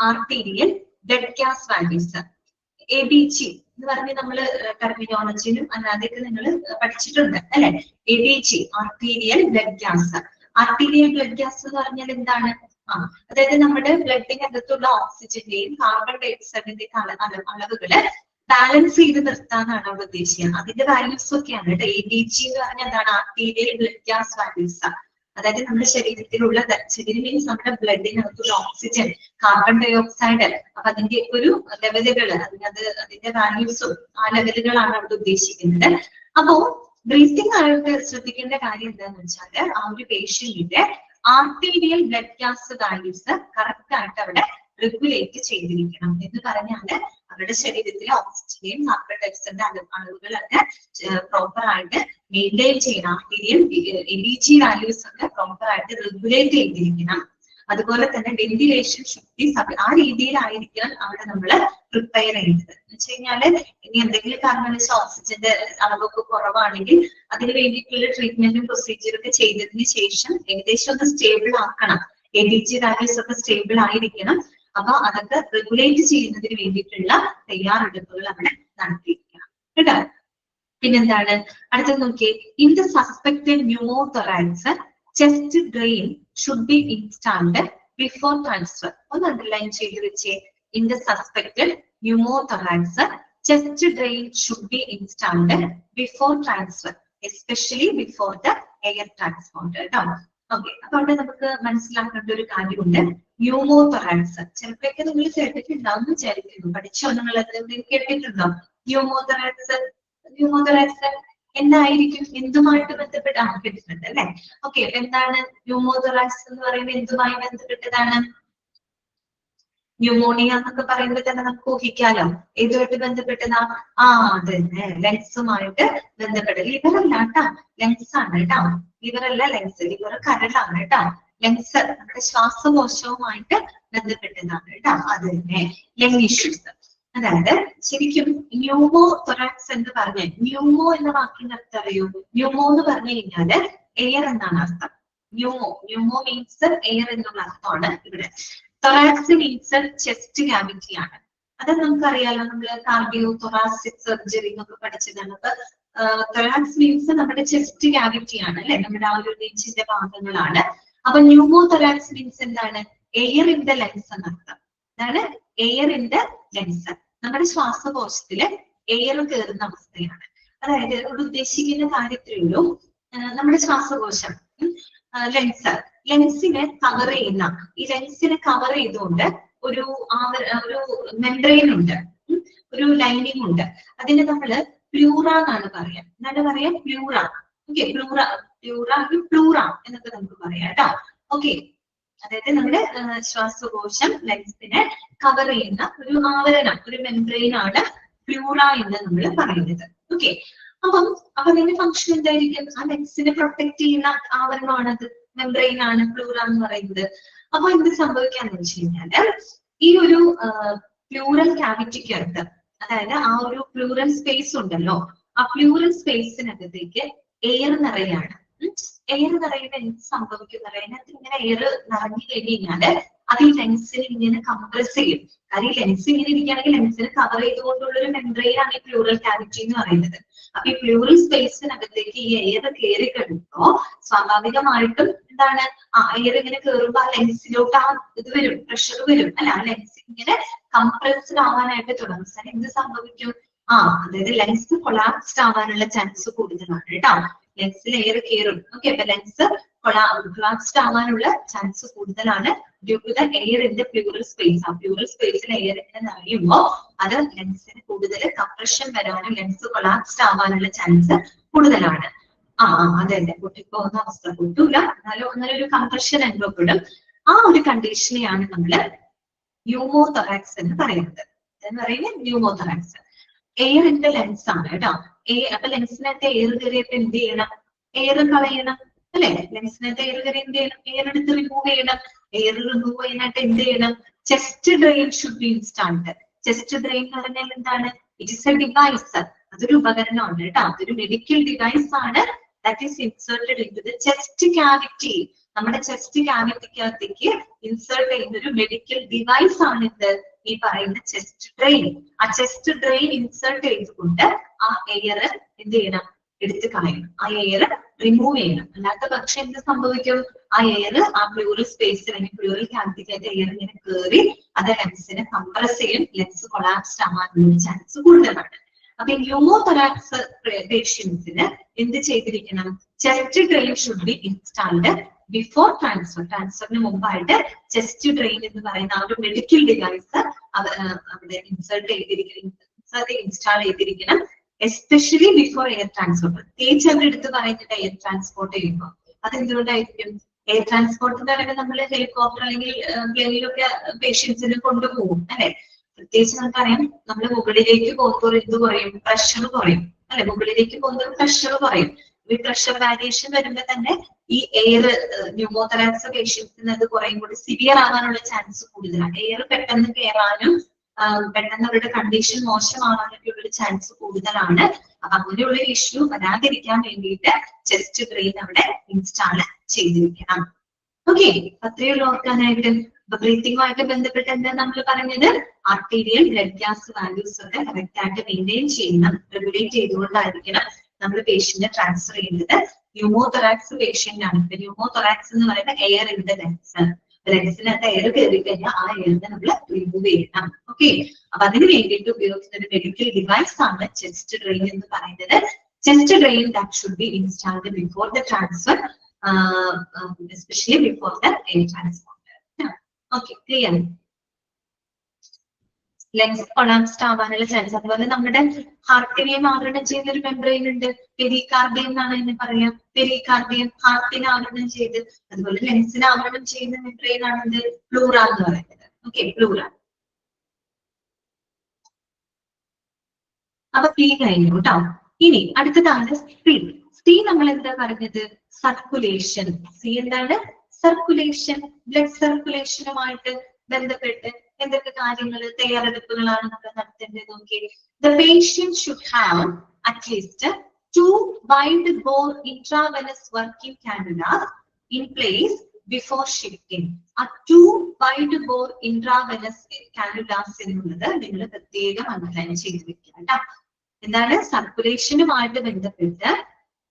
Arterial blood gas values. ABG എന്ന് പറഞ്ഞ് നമ്മള് ടെർമിനോളജിയിലും അല്ലാതെയൊക്കെ നിങ്ങൾ പഠിച്ചിട്ടുണ്ട് അല്ലെ. ABG, arterial blood gas. Arterial blood gas എന്ന് പറഞ്ഞാൽ എന്താണ്? അതായത് നമ്മുടെ ബ്ലഡിനകത്തുള്ള ഓക്സിജന്റെയും കാർബൺ ഡൈ ഓക്സൈഡിന്റെയും അളവുകള് ബാലൻസ് ചെയ്ത് നിർത്താന്നാണ് അവിടെ ഉദ്ദേശിക്കുന്നത്. അതിന്റെ വാല്യൂസ് ഒക്കെയാണ് കേട്ടോ. ABG എന്ന് പറഞ്ഞാൽ എന്താണ്? Arterial blood gas values. അതായത് നമ്മുടെ ശരീരത്തിലുള്ള ശരീരം മീൻസ് നമ്മുടെ ബ്ലഡിനകത്തുള്ള ഓക്സിജൻ, കാർബൺ ഡൈ ഓക്സൈഡ്, അപ്പൊ അതിന്റെ ഒരു ലെവലുകൾ, അതിന്റെ വാല്യൂസും ആ ലെവലുകളാണ് അവിടെ ഉദ്ദേശിക്കുന്നത്. അപ്പോ ബ്രീത്തിങ് ആയിട്ട് ശ്രദ്ധിക്കേണ്ട കാര്യം എന്താന്ന് വെച്ചാല് ആ ഒരു പേഷ്യന്റിന്റെ arterial blood gas values correct ആയിട്ട് അവിടെ റെഗുലേറ്റ് ചെയ്തിരിക്കണം. എന്ന് പറഞ്ഞാല് അവരുടെ ശരീരത്തിലെ ഓക്സിജന്റെയും കാർബൺ ഡൈ ഓക്സൈഡിന്റെ അളവുകളൊക്കെ പ്രോപ്പർ ആയിട്ട് മെയിൻറ്റെയിൻ ചെയ്യണം. ആർട്ടീരിയൽ ABG വാല്യൂസ് ഒക്കെ പ്രോപ്പർ ആയിട്ട് റെഗുലേറ്റ് ചെയ്തിരിക്കണം. അതുപോലെ തന്നെ വെന്റിലേഷൻ ശുദ്ധി ആ രീതിയിലായിരിക്കണം അവിടെ നമ്മൾ പ്രിപ്പയർ ചെയ്യുന്നത്. എന്ന് വെച്ച് കഴിഞ്ഞാല് ഇനി എന്തെങ്കിലും കാരണം വെച്ചാൽ ഓക്സിജന്റെ അളവൊക്കെ കുറവാണെങ്കിൽ അതിന് വേണ്ടിയിട്ടുള്ള ട്രീറ്റ്മെന്റും പ്രൊസീജിയറും ഒക്കെ ചെയ്തതിന് ശേഷം ഏകദേശം ഒന്ന് സ്റ്റേബിൾ ആക്കണം. ABG വാല്യൂസ് ഒക്കെ സ്റ്റേബിൾ ആയിരിക്കണം. അപ്പൊ അതൊക്കെ റെഗുലേറ്റ് ചെയ്യുന്നതിന് വേണ്ടിയിട്ടുള്ള തയ്യാറെടുപ്പുകൾ അവിടെ നടത്തിയിരിക്കണം കേട്ടോ. പിന്നെന്താണ് അടുത്തത് നോക്കിയേ. In the suspected pneumothorax chest drain should be installed before transfer. ഒന്ന് അണ്ടർലൈൻ ചെയ്ത് വെച്ചേ. In the suspected pneumothorax chest drain should be installed before transfer, especially before the air transport കേട്ടോ. ഓക്കെ, അപ്പൊ അവിടെ നമുക്ക് മനസ്സിലാക്കേണ്ട ഒരു കാര്യമുണ്ട്. ന്യൂമോതൊറാക്സ് ചിലപ്പോഴൊക്കെ നിങ്ങൾ കേട്ടിട്ടുണ്ടാവും വിചാരിക്കുന്നു. പഠിച്ചോ നിങ്ങൾ കേട്ടിട്ടുണ്ടോ ന്യൂമോതൊറാക്സ്? ന്യൂമോതൊറാക്സ് എന്തായിരിക്കും? എന്തുമായിട്ട് ബന്ധപ്പെട്ട് കേട്ടിട്ടുണ്ട് അല്ലെ? ഓക്കെ, എന്താണ് ന്യൂമോതൊറാക്സ് എന്ന് പറയുന്നത്? എന്തുമായി ബന്ധപ്പെട്ടതാണ്? ന്യൂമോണിയ എന്നൊക്കെ പറയുമ്പോൾ തന്നെ നമുക്ക് ഊഹിക്കാലോ ഏതുമായിട്ട് ബന്ധപ്പെട്ടതാ? അതന്നെ, ലങ്സുമായിട്ട് ബന്ധപ്പെട്ട. ലിവർ അല്ല കേട്ടോ, ലങ്സ് ആണ് കേട്ടോ. ലിവർ അല്ല, ലങ്സ്. ലിവർ കരളാണ് കേട്ടോ. ലങ്സ് നമ്മുടെ ശ്വാസകോശവുമായിട്ട് ബന്ധപ്പെട്ടതാണ് കേട്ടോ. അത് തന്നെ ലങ് ഇഷ്യൂസ്. അതായത് ശരിക്കും ന്യൂമോതൊറാക്സ് എന്ന് പറഞ്ഞ ന്യൂമോ എന്ന വാക്കിന്റെ അർത്ഥം അറിയോ? ന്യൂമോ എന്ന് പറഞ്ഞു കഴിഞ്ഞാല് എയർ എന്നാണ് അർത്ഥം. ന്യൂമോ മീൻസ് എയർ എന്നുള്ള അർത്ഥമാണ് ഇവിടെ. തൊറാക്സ് മീൻസ് ചെസ്റ്റ് ക്യാവിറ്റി ആണ്. അത് നമുക്കറിയാലോ, നമ്മള് കാർഡിയോ തൊറാസിക് സർജറി എന്നൊക്കെ പഠിച്ചതാണ്. അപ്പൊ തൊറാക്സ് മീൻസ് നമ്മുടെ ചെസ്റ്റ് ക്യാവിറ്റി ആണ് അല്ലെ, നമ്മുടെ ആ ഒരു നെഞ്ചിന്റെ ഭാഗങ്ങളാണ്. അപ്പൊ ന്യൂമോതൊറാക്സ് മീൻസ് എന്താണ്? എയർ ഇൻ ദ ലങ്സ് എന്നർത്ഥം. അതാണ് എയർ ഇൻ ദ ലങ്സ്. നമ്മുടെ ശ്വാസകോശത്തില് എയർ കയറുന്ന അവസ്ഥയാണ്. അതായത് ഇവിടെ ഉദ്ദേശിക്കുന്ന കാര്യത്തിലുള്ളൂ നമ്മുടെ ശ്വാസകോശം, ലങ്സിനെ കവർ ചെയ്യുന്ന, ഈ ലങ്സിനെ കവർ ചെയ്തുകൊണ്ട് ഒരു മെംബ്രെയിൻ ഉണ്ട്, ഒരു ലൈനിങ് ഉണ്ട്. അതിന് നമ്മള് പ്ലൂറ എന്നാണ് പറയാം. എന്താണ് പറയാ? പ്ലൂറ. ഓക്കെ, പ്ലൂറ എന്നൊക്കെ നമുക്ക് പറയാം കേട്ടോ. ഓക്കെ, അതായത് നമ്മുടെ ശ്വാസകോശം ലങ്സിനെ കവർ ചെയ്യുന്ന ഒരു ആവരണം, ഒരു മെംബ്രെയിൻ ആണ് പ്ലൂറ എന്ന് നമ്മൾ പറയുന്നത്. ഓക്കെ, അപ്പൊ അതിന്റെ ഫംഗ്ഷൻ എന്തായിരിക്കും? ആ ലങ്സിനെ പ്രൊട്ടക്ട് ചെയ്യുന്ന ആവരണമാണത്, മെംബ്രെയിൻ ആണ് പ്ലൂറ എന്ന് പറയുന്നത്. അപ്പൊ എന്ത് സംഭവിക്കാന്ന് വെച്ച് കഴിഞ്ഞാല് ഈ ഒരു പ്ലൂറൽ ക്യാവിറ്റിക്കകത്ത്, അതായത് ആ ഒരു പ്ലൂറൽ സ്പേസ് ഉണ്ടല്ലോ, ആ പ്ലൂറൽ സ്പേസിനകത്തേക്ക് എയർ നിറയാണ്. എയർ നിറയുന്ന എന്ത് സംഭവിക്കും? അതിനകത്ത് ഇങ്ങനെ എയർ നിറഞ്ഞു കഴിഞ്ഞാല് അത് ഈ ലെൻസിന് ഇങ്ങനെ കംപ്രസ് ചെയ്യും. കാരണം ഈ ലെൻസ് ഇങ്ങനെ ഇരിക്കുകയാണെങ്കിൽ ലെൻസിന് കവർ ചെയ്തുകൊണ്ടുള്ള ഒരു മെംബ്രെയിൻ ആണ് ഈ പ്ലൂറൽ ക്യാവിറ്റി എന്ന് പറയുന്നത്. അപ്പൊ ഈ പ്ലൂറൽ സ്പേസിനകത്തേക്ക് ഈ എയർ കയറി കഴിയുമ്പോ സ്വാഭാവികമായിട്ടും എന്താണ്, ആ എയർ ഇങ്ങനെ കയറുമ്പോ ആ ലെൻസിലോട്ട് ആ ഇത് വരും, പ്രഷർ വരും അല്ലെ, ആ ലെൻസ് ഇങ്ങനെ കംപ്രസ്ഡ് ആവാനായിട്ട് തുടങ്ങും. എന്ത് സംഭവിക്കും? അതായത് ലെൻസ് കൊളാപ്സ്ഡ് ആവാനുള്ള ചാൻസ് കൂടുതലാണ് കേട്ടോ. ലെൻസിൽ എയർ കയറും. ഓക്കെ, അപ്പൊ ലെൻസ് കൊളാപ്സ്ഡ് ആവാനുള്ള ചാൻസ് കൂടുതലാണ് due to the air in the pleural space. ആ പ്ലൂറൽ സ്പേസിൽ എയർ ഇങ്ങനെ നിറയുമ്പോ അത് ലെൻസിന് കൂടുതൽ കംപ്രഷൻ വരാനും ലെൻസ് കൊളാപ്സ്ഡ് ആവാനുള്ള ചാൻസ് കൂടുതലാണ്. അതെ, പൊട്ടിപ്പോകുന്ന അവസ്ഥ പൊട്ടൂല, എന്നാലും അങ്ങനെ ഒരു കംപ്രഷൻ അനുഭവപ്പെടും. ആ ഒരു കണ്ടീഷനെയാണ് നമ്മള് ന്യൂമോതൊറാക്സ് എന്ന് പറയുന്നത്. എന്ന് പറയുന്നത് ന്യൂമോതൊറാക്സ്. എയറിന്റെ ലെൻസ് ആണ് കേട്ടോ. അപ്പൊ ലെൻസിനകത്ത് എയർ കയറിയപ്പോ എന്ത് ചെയ്യണം? എയർ കളയണം. അല്ലെ? ലെൻസിനകത്ത് എയർ കയറി എന്ത് ചെയ്യണം? എയർ എടുത്ത് റിമൂവ് ചെയ്യണം. എയർ റിമൂവ് ചെയ്യാനായിട്ട് എന്ത് ചെയ്യണം? Chest drain should be installed. Chest drain എന്ന് പറഞ്ഞാൽ എന്താണ്? It is a device. അതൊരു ഉപകരണമാണ് കേട്ടോ. അതൊരു മെഡിക്കൽ ഡിവൈസ് ആണ്. That is inserted into the chest cavity. നമ്മുടെ ചെസ്റ്റ് ക്യാവിറ്റിക്കകത്തേക്ക് ഇൻസേർട്ട് ചെയ്യുന്ന ഒരു മെഡിക്കൽ ഡിവൈസ് ആണ് ഇത് ഈ പറയുന്ന ചെസ്റ്റ് ഡ്രെയിൻ. ആ ചെസ്റ്റ് ഡ്രെയിൻ ഇൻസേർട്ട് ചെയ്തുകൊണ്ട് ആ എയർ എന്ത് ചെയ്യണം? എടുത്ത് കളയണം. ആ എയർ റിമൂവ് ചെയ്യണം. അല്ലാത്ത പക്ഷെ എന്ത് സംഭവിക്കും? ആ എയർ ആ പ്ലൂറൽ സ്പേസിൽ അല്ലെങ്കിൽ പ്ലൂറൽ ക്യാവിറ്റിക്കകത്ത് എയർ ഇങ്ങനെ കയറി അത് ലെൻസിനെ കംപ്രസ് ചെയ്യും. ലെൻസ് കൊളാപ്സ്ഡ് ആവാനുള്ള ചാൻസ് കൂടുതലാണ്. അപ്പൊ ന്യൂമോതൊറാക്സ് പേഷ്യൻസിന് എന്ത് ചെയ്തിരിക്കണം? Chest drain should be installed before transfer. ട്രാൻസ്ഫറിന് മുമ്പായിട്ട് ചെസ്റ്റ് ഡ്രെയിൻ എന്ന് പറയുന്ന ആ ഒരു മെഡിക്കൽ ഡിവൈസ് അവിടെ ഇൻസ്റ്റാൾ ചെയ്തിരിക്കണം. Especially before air transport. പ്രത്യേകിച്ച് അവർ എടുത്ത് പറയുന്നുണ്ട് എയർ ട്രാൻസ്പോർട്ട് ചെയ്യുമ്പോൾ. അതെന്തുകൊണ്ടായിരിക്കും? എയർ ട്രാൻസ്പോർട്ട് എന്ന് പറയുമ്പോൾ നമ്മൾ ഹെലികോപ്റ്റർ അല്ലെങ്കിൽ പ്ലെയിനിലൊക്കെ പേഷ്യൻസിനെ കൊണ്ടുപോകും അല്ലെ? പ്രത്യേകിച്ച് നമുക്കറിയാം നമ്മൾ മുകളിലേക്ക് പോകുമ്പോൾ എന്ത് കുറയും? പ്രഷർ കുറയും അല്ലെ? മുകളിലേക്ക് പോകുമ്പോൾ പ്രഷർ കുറയും. ഈ പ്രഷർ വാരിയേഷൻ വരുമ്പോൾ തന്നെ ഈ എയർ ന്യൂമോതൊറാക്സ് പേഷ്യൻസിന് അത് കുറേ കൂടി സിവിയർ ആകാനുള്ള ചാൻസ് കൂടുതലാണ്. എയർ പെട്ടെന്ന് കയറാനും പെട്ടെന്ന് അവരുടെ കണ്ടീഷൻ മോശമാകാനൊക്കെ ഉള്ള ചാൻസ് കൂടുതലാണ്. അപ്പൊ അങ്ങനെയുള്ള ഇഷ്യൂ വരാതിരിക്കാൻ വേണ്ടിയിട്ട് ചെസ്റ്റ് ഡ്രെയിൻ അവിടെ ഇൻസ്റ്റാൾ ചെയ്തിരിക്കണം. ഓക്കെ, അത്രയുള്ള ഓർക്കാനായിട്ട്. അപ്പൊ ബ്രീത്തിങ്ങുമായിട്ട് ബന്ധപ്പെട്ട് എന്താ നമ്മൾ പറഞ്ഞത്? ആർട്ടീരിയൽ ബ്ലഡ് ഗ്യാസ് വാല്യൂസ് ഒക്കെ കറക്റ്റ് ആയിട്ട് മെയിൻറ്റെയിൻ ചെയ്യണം. റെഗുലേറ്റ് ചെയ്തുകൊണ്ടായിരിക്കണം നമ്മൾ പേഷ്യന്റിനെ ട്രാൻസ്ഫർ ചെയ്യുന്നത്. ന്യൂമോതൊറാക്സ് പേഷ്യന്റ് ആണ്. ഇപ്പൊ ന്യൂമോതൊറാക്സ് എന്ന് പറയുന്നത് എയർ ഇൻ ദ ലെൻസ്. ലെൻസിനകത്ത് എയർ കയറി കഴിഞ്ഞാൽ ആ എയറിനെ നമ്മൾ റിമൂവ് ചെയ്യണം. ഓക്കെ, അപ്പൊ അതിന് വേണ്ടിയിട്ട് ഉപയോഗിക്കുന്ന ഒരു മെഡിക്കൽ ഡിവൈസ് ആണ് ചെസ്റ്റ് ഡ്രെയിൻ എന്ന് പറയുന്നത്. Chest drain that should be installed before the transfer, especially before the air transport. Okay, clear? Lens collapsed ആവാനുള്ള ചാൻസ്. അതുപോലെ നമ്മുടെ ഹാർട്ടിനെയും ആവരണം ചെയ്യുന്ന ഒരു മെംബ്രെയിൻ ഉണ്ട്. പെരികാർഡിയം എന്നാണ് അതിനെ പറയാം. പെരികാർഡിയം ഹാർട്ടിനെ ആവരണം ചെയ്ത്, അതുപോലെ ലെൻസിനെ ആവരണം ചെയ്യുന്ന മെംബ്രെയിൻ ആണെന്ത്? പ്ലൂറ എന്ന് പറയുന്നത്. Okay, pleura. അപ്പൊ പി കഴിഞ്ഞു കേട്ടോ. ഇനി അടുത്തതാണ് സി. സി നമ്മൾ എന്താ പറഞ്ഞത്? സർക്കുലേഷൻ. സി എന്താണ്? സർക്കുലേഷൻ. ബ്ലഡ് സർക്കുലേഷനുമായിട്ട് ബന്ധപ്പെട്ട് എന്തൊക്കെ കാര്യങ്ങൾ തയ്യാറെടുപ്പുകളാണ് നമ്മൾ നടത്തേണ്ടത്? നോക്കി, the patient should have at least 2 wide bore intravenous working cannulas in place before shifting. ആ 2 wide bore intravenous cannulas എന്നുള്ളത് നിങ്ങൾ പ്രത്യേകം അണ്ടർലൈൻ ചെയ്ത് വെക്കണം കേട്ടോ. എന്താണ്? സർക്കുലേഷനുമായിട്ട് ബന്ധപ്പെട്ട്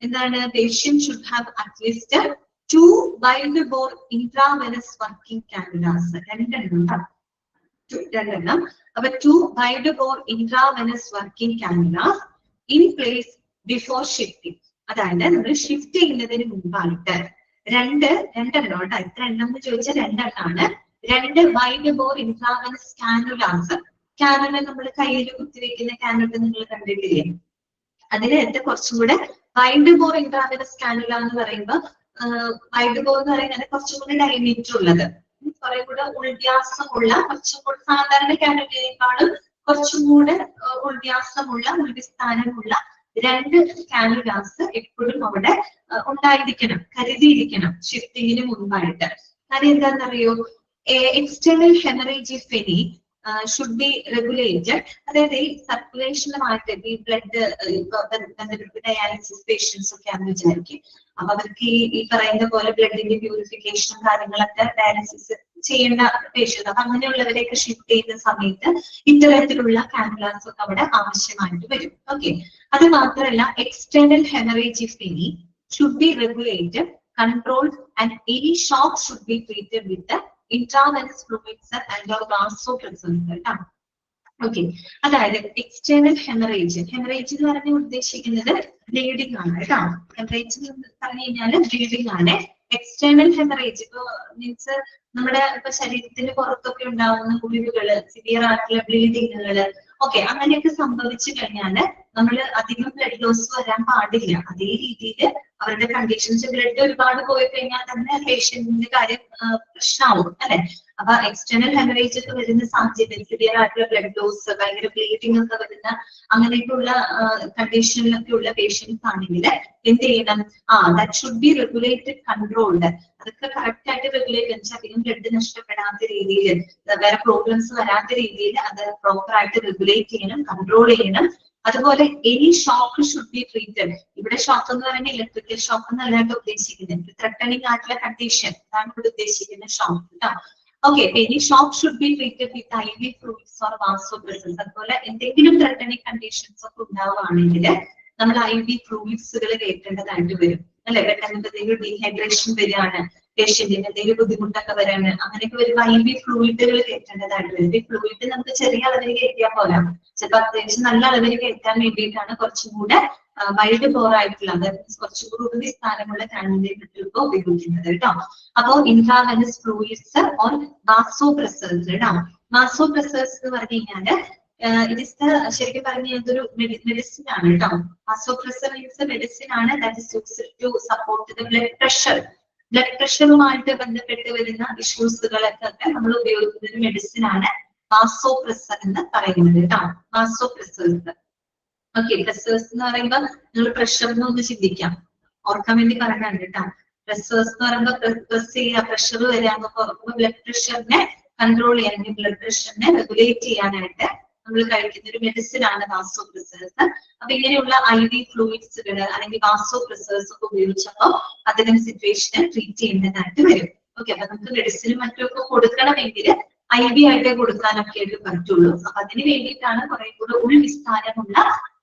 എന്താണ്? Patient should have at least 2 wide bore intravenous working cannulas. രണ്ടെണ്ണം. അപ്പൊ 2 wide bore intravenous working cannulas in place before shifting. അതായത് നമ്മൾ ഷിഫ്റ്റ് ചെയ്യുന്നതിന് മുമ്പായിട്ട് രണ്ടെണ്ണം. എത്ര എണ്ണം എന്ന് ചോദിച്ചാൽ രണ്ടെണ്ണമാണ്. 2 വൈഡ് ബോർ ഇൻട്രാവനസ് കാനുലാസ്. കാനുല നമ്മൾ കയ്യിൽ കുത്തിവെക്കുന്ന കാനുല നിങ്ങൾ കണ്ടിട്ടില്ലേ? അതിനകത്ത് കുറച്ചും കൂടെ വൈഡ് ബോർ ഇൻട്രാവനസ് കാനുല എന്ന് പറയുമ്പോൾ, വൈഡ് ബോർ എന്ന് പറയുന്നത് കുറച്ചും കൂടെ ഡയമീറ്റർ ഉള്ളത്, കുറെ കൂടെ ഉൾവ്യാസമുള്ള, കുറച്ചും കൂടെ സാധാരണ കാനുലയേക്കാളും കുറച്ചും കൂടെ ഉൾവ്യാസമുള്ള, ഉൾവിസ്ഥാനമുള്ള 2 കാനുലാസ് എപ്പോഴും അവിടെ ഉണ്ടായിരിക്കണം, കരുതിയിരിക്കണം ഷിഫ്റ്റിങ്ങിന് മുൻപായിട്ട്. കാര്യം എന്താണെന്നറിയോ? External haemorrhage if any should be regulated. അതായത് ഈ സർക്കുലേഷനുമായിട്ട് ഈ ബ്ലഡ് ബന്ധപ്പെട്ട് ഡയാലിസിസ് പേഷ്യൻസ് ഒക്കെ ആണെന്ന് വിചാരിക്കും. അപ്പൊ അവർക്ക് ഈ പറയുന്ന പോലെ ബ്ലഡിന്റെ പ്യൂരിഫിക്കേഷനും കാര്യങ്ങളൊക്കെ ഡയാലിസിസ് ചെയ്യേണ്ട പേഷ്യൻസ്, അപ്പൊ അങ്ങനെയുള്ളവരെയൊക്കെ ഷിഫ്റ്റ് ചെയ്യുന്ന സമയത്ത് ഇത്തരത്തിലുള്ള കാനുലാസ് ഒക്കെ അവിടെ ആവശ്യമായിട്ട് വരും. ഓക്കെ, അത് മാത്രമല്ല external haemorrhage if any should be regulated, controlled and any shock should be treated with intravenous fluids and vasopressors. Okay, അതായത് എക്സ്റ്റേണൽ ഹെമറേജ്. ഹെമറേജ് എന്ന് പറഞ്ഞാൽ ഉദ്ദേശിക്കുന്നത് ബ്ലീഡിംഗ് ആണ് കേട്ടോ. ഹെമറേജ് എന്ന് പറഞ്ഞു കഴിഞ്ഞാൽ ബ്ലീഡിംഗ് ആണ്. എക്സ്റ്റേണൽ ഹെമറേജ് ഇപ്പൊ മീൻസ് നമ്മുടെ ഇപ്പൊ ശരീരത്തിന് പുറത്തൊക്കെ ഉണ്ടാവുന്ന മുറിവുകള്, സിവിയർ ആയിട്ടുള്ള ബ്ലീഡിങ്ങുകള്, ഓക്കെ, അങ്ങനെയൊക്കെ സംഭവിച്ചു കഴിഞ്ഞാല് നമ്മൾ അധികം ബ്ലഡ് ലോസ് വരാൻ പാടില്ല. അതേ രീതിയിൽ അവരുടെ കണ്ടീഷൻസ് ബ്ലഡ് ഒരുപാട് പോയി കഴിഞ്ഞാൽ തന്നെ പേഷ്യന്റിന്റെ കാര്യം പ്രശ്നമാവും അല്ലെ. അപ്പൊ എക്സ്റ്റേണൽ ഹെമറേജ് ഒക്കെ വരുന്ന സാഹചര്യം, സിവിയർ ആയിട്ടുള്ള ബ്ലഡ് ലോസ്, ഭയങ്കര ബ്ലീഡിംഗ് ഒക്കെ വരുന്ന അങ്ങനെയൊക്കെയുള്ള കണ്ടീഷനിലൊക്കെ ഉള്ള പേഷ്യൻസ് ആണെങ്കിൽ എന്ത് ചെയ്യണം? That should be regulated, controlled. അതൊക്കെ കറക്റ്റ് ആയിട്ട് റെഗുലേറ്റ് വെച്ചാൽ അധികം ബ്ലഡ് നഷ്ടപ്പെടാത്ത രീതിയിൽ, വേറെ പ്രോബ്ലംസ് വരാത്ത രീതിയിൽ അത് പ്രോപ്പർ ആയിട്ട് റെഗുലേറ്റ് ചെയ്യണം, കൺട്രോൾ ചെയ്യണം. അതുപോലെ any shock should be treated. ഇവിടെ ഷോക്ക് എന്ന് പറയുന്നത് ഇലക്ട്രിക്കൽ ഷോക്ക് എന്നല്ലാണ്ട് ഉദ്ദേശിക്കുന്നത് ത്രെട്ടണിങ് ആയിട്ടുള്ള കണ്ടീഷൻ, അതാണ് ഇവിടെ ഉദ്ദേശിക്കുന്ന ഷോക്ക് കേട്ടോ. Okay, any shock should be treated with IV fluids or vasopressors. അതുപോലെ എന്തെങ്കിലും ത്രെട്ടണിങ് കണ്ടീഷൻസ് ഒക്കെ ഉണ്ടാവുകയാണെങ്കിൽ നമ്മൾ IV ഫ്ലൂയിഡ്സുകൾ കയറ്റേണ്ടതായിട്ട് വരും അല്ലെ. പെട്ടെന്ന് എന്തെങ്കിലും ഡീഹൈഡ്രേഷൻ വരികയാണ്, പേഷ്യന്റിന് എന്തെങ്കിലും ബുദ്ധിമുട്ടൊക്കെ വരാണ്, അങ്ങനെയൊക്കെ വരുമ്പോൾ IV ഫ്ലൂയിഡുകൾ കയറ്റേണ്ടതായിട്ട് വരും. ഈ ഫ്ലൂയിഡ് നമുക്ക് ചെറിയ അളവിൽ കയറ്റിയാൽ പോരാ, ചിലപ്പോൾ അത്യാവശ്യം നല്ല അളവിൽ കയറ്റാൻ വേണ്ടിയിട്ടാണ് കുറച്ചും കൂടെ വൈഡ് ബോർ ആയിട്ടുള്ള, അതായത് കുറച്ചും കൂടി ഉറുതി സ്ഥാനമുള്ള കാൻഡിഡേറ്റുകൾക്ക് ഉപയോഗിക്കുന്നത് കേട്ടോ. അപ്പോ ഇൻട്രാവെനസ് ഫ്ലൂയിഡ്സ് ഓർ വാസോപ്രസേഴ്സ് കേട്ടോ. വാസോപ്രസേഴ്സ് എന്ന് പറഞ്ഞു കഴിഞ്ഞാല് ഇറ്റ് ഇസ് ശരിക്കും പറഞ്ഞ ഇതൊരു മെഡിസിൻ ആണ് കേട്ടോ. വാസോപ്രസർ മീൻസ് മെഡിസിൻ ആണ്, that is used to support the blood pressure. Blood പ്രഷറുമായിട്ട് ബന്ധപ്പെട്ട് വരുന്ന ഇഷ്യൂസുകളൊക്കെ നമ്മൾ ഉപയോഗിക്കുന്ന ഒരു മെഡിസിൻ ആണ് വാസോപ്രസർ എന്ന് പറയുന്നത് കേട്ടോ. വാസോപ്രസേഴ്സ്. ഓക്കെ, പ്രസേഴ്സ് എന്ന് പറയുമ്പോൾ നിങ്ങൾ പ്രഷറിനെ ഒന്ന് ചിന്തിക്കാം, ഓർക്കാൻ വേണ്ടി പറയുന്നുണ്ട് കേട്ടോ. പ്രസേഴ്സ് എന്ന് പറയുമ്പോൾ പ്രസ് ചെയ്യുക, പ്രഷർ വരാന്ന് പറയുമ്പോൾ ബ്ലഡ് പ്രഷറിനെ കൺട്രോൾ ചെയ്യാൻ, ബ്ലഡ് പ്രഷറിനെ റെഗുലേറ്റ് ചെയ്യാനായിട്ട് നമ്മൾ കഴിക്കുന്ന ഒരു മെഡിസിൻ ആണ് വാസോപ്രസേഴ്സ്. അപ്പൊ ഇങ്ങനെയുള്ള IV ഫ്ലൂയിഡ്സുകൾ അല്ലെങ്കിൽ വാസോപ്രസേഴ്സ് ഒക്കെ ഉപയോഗിച്ചപ്പോൾ അതിനും സിറ്റുവേഷനെ ട്രീറ്റ് ചെയ്യേണ്ടതായിട്ട് വരും. ഓക്കെ, അപ്പൊ നമുക്ക് മെഡിസിനും മറ്റുമൊക്കെ കൊടുക്കണമെങ്കിൽ IV ആയിട്ട് കൊടുക്കാനൊക്കെ ആയിട്ട് പറ്റുള്ളൂ. അപ്പൊ അതിന് വേണ്ടിയിട്ടാണ് കുറെ കൂടെ ഉൾവിസ്താരമുള്ള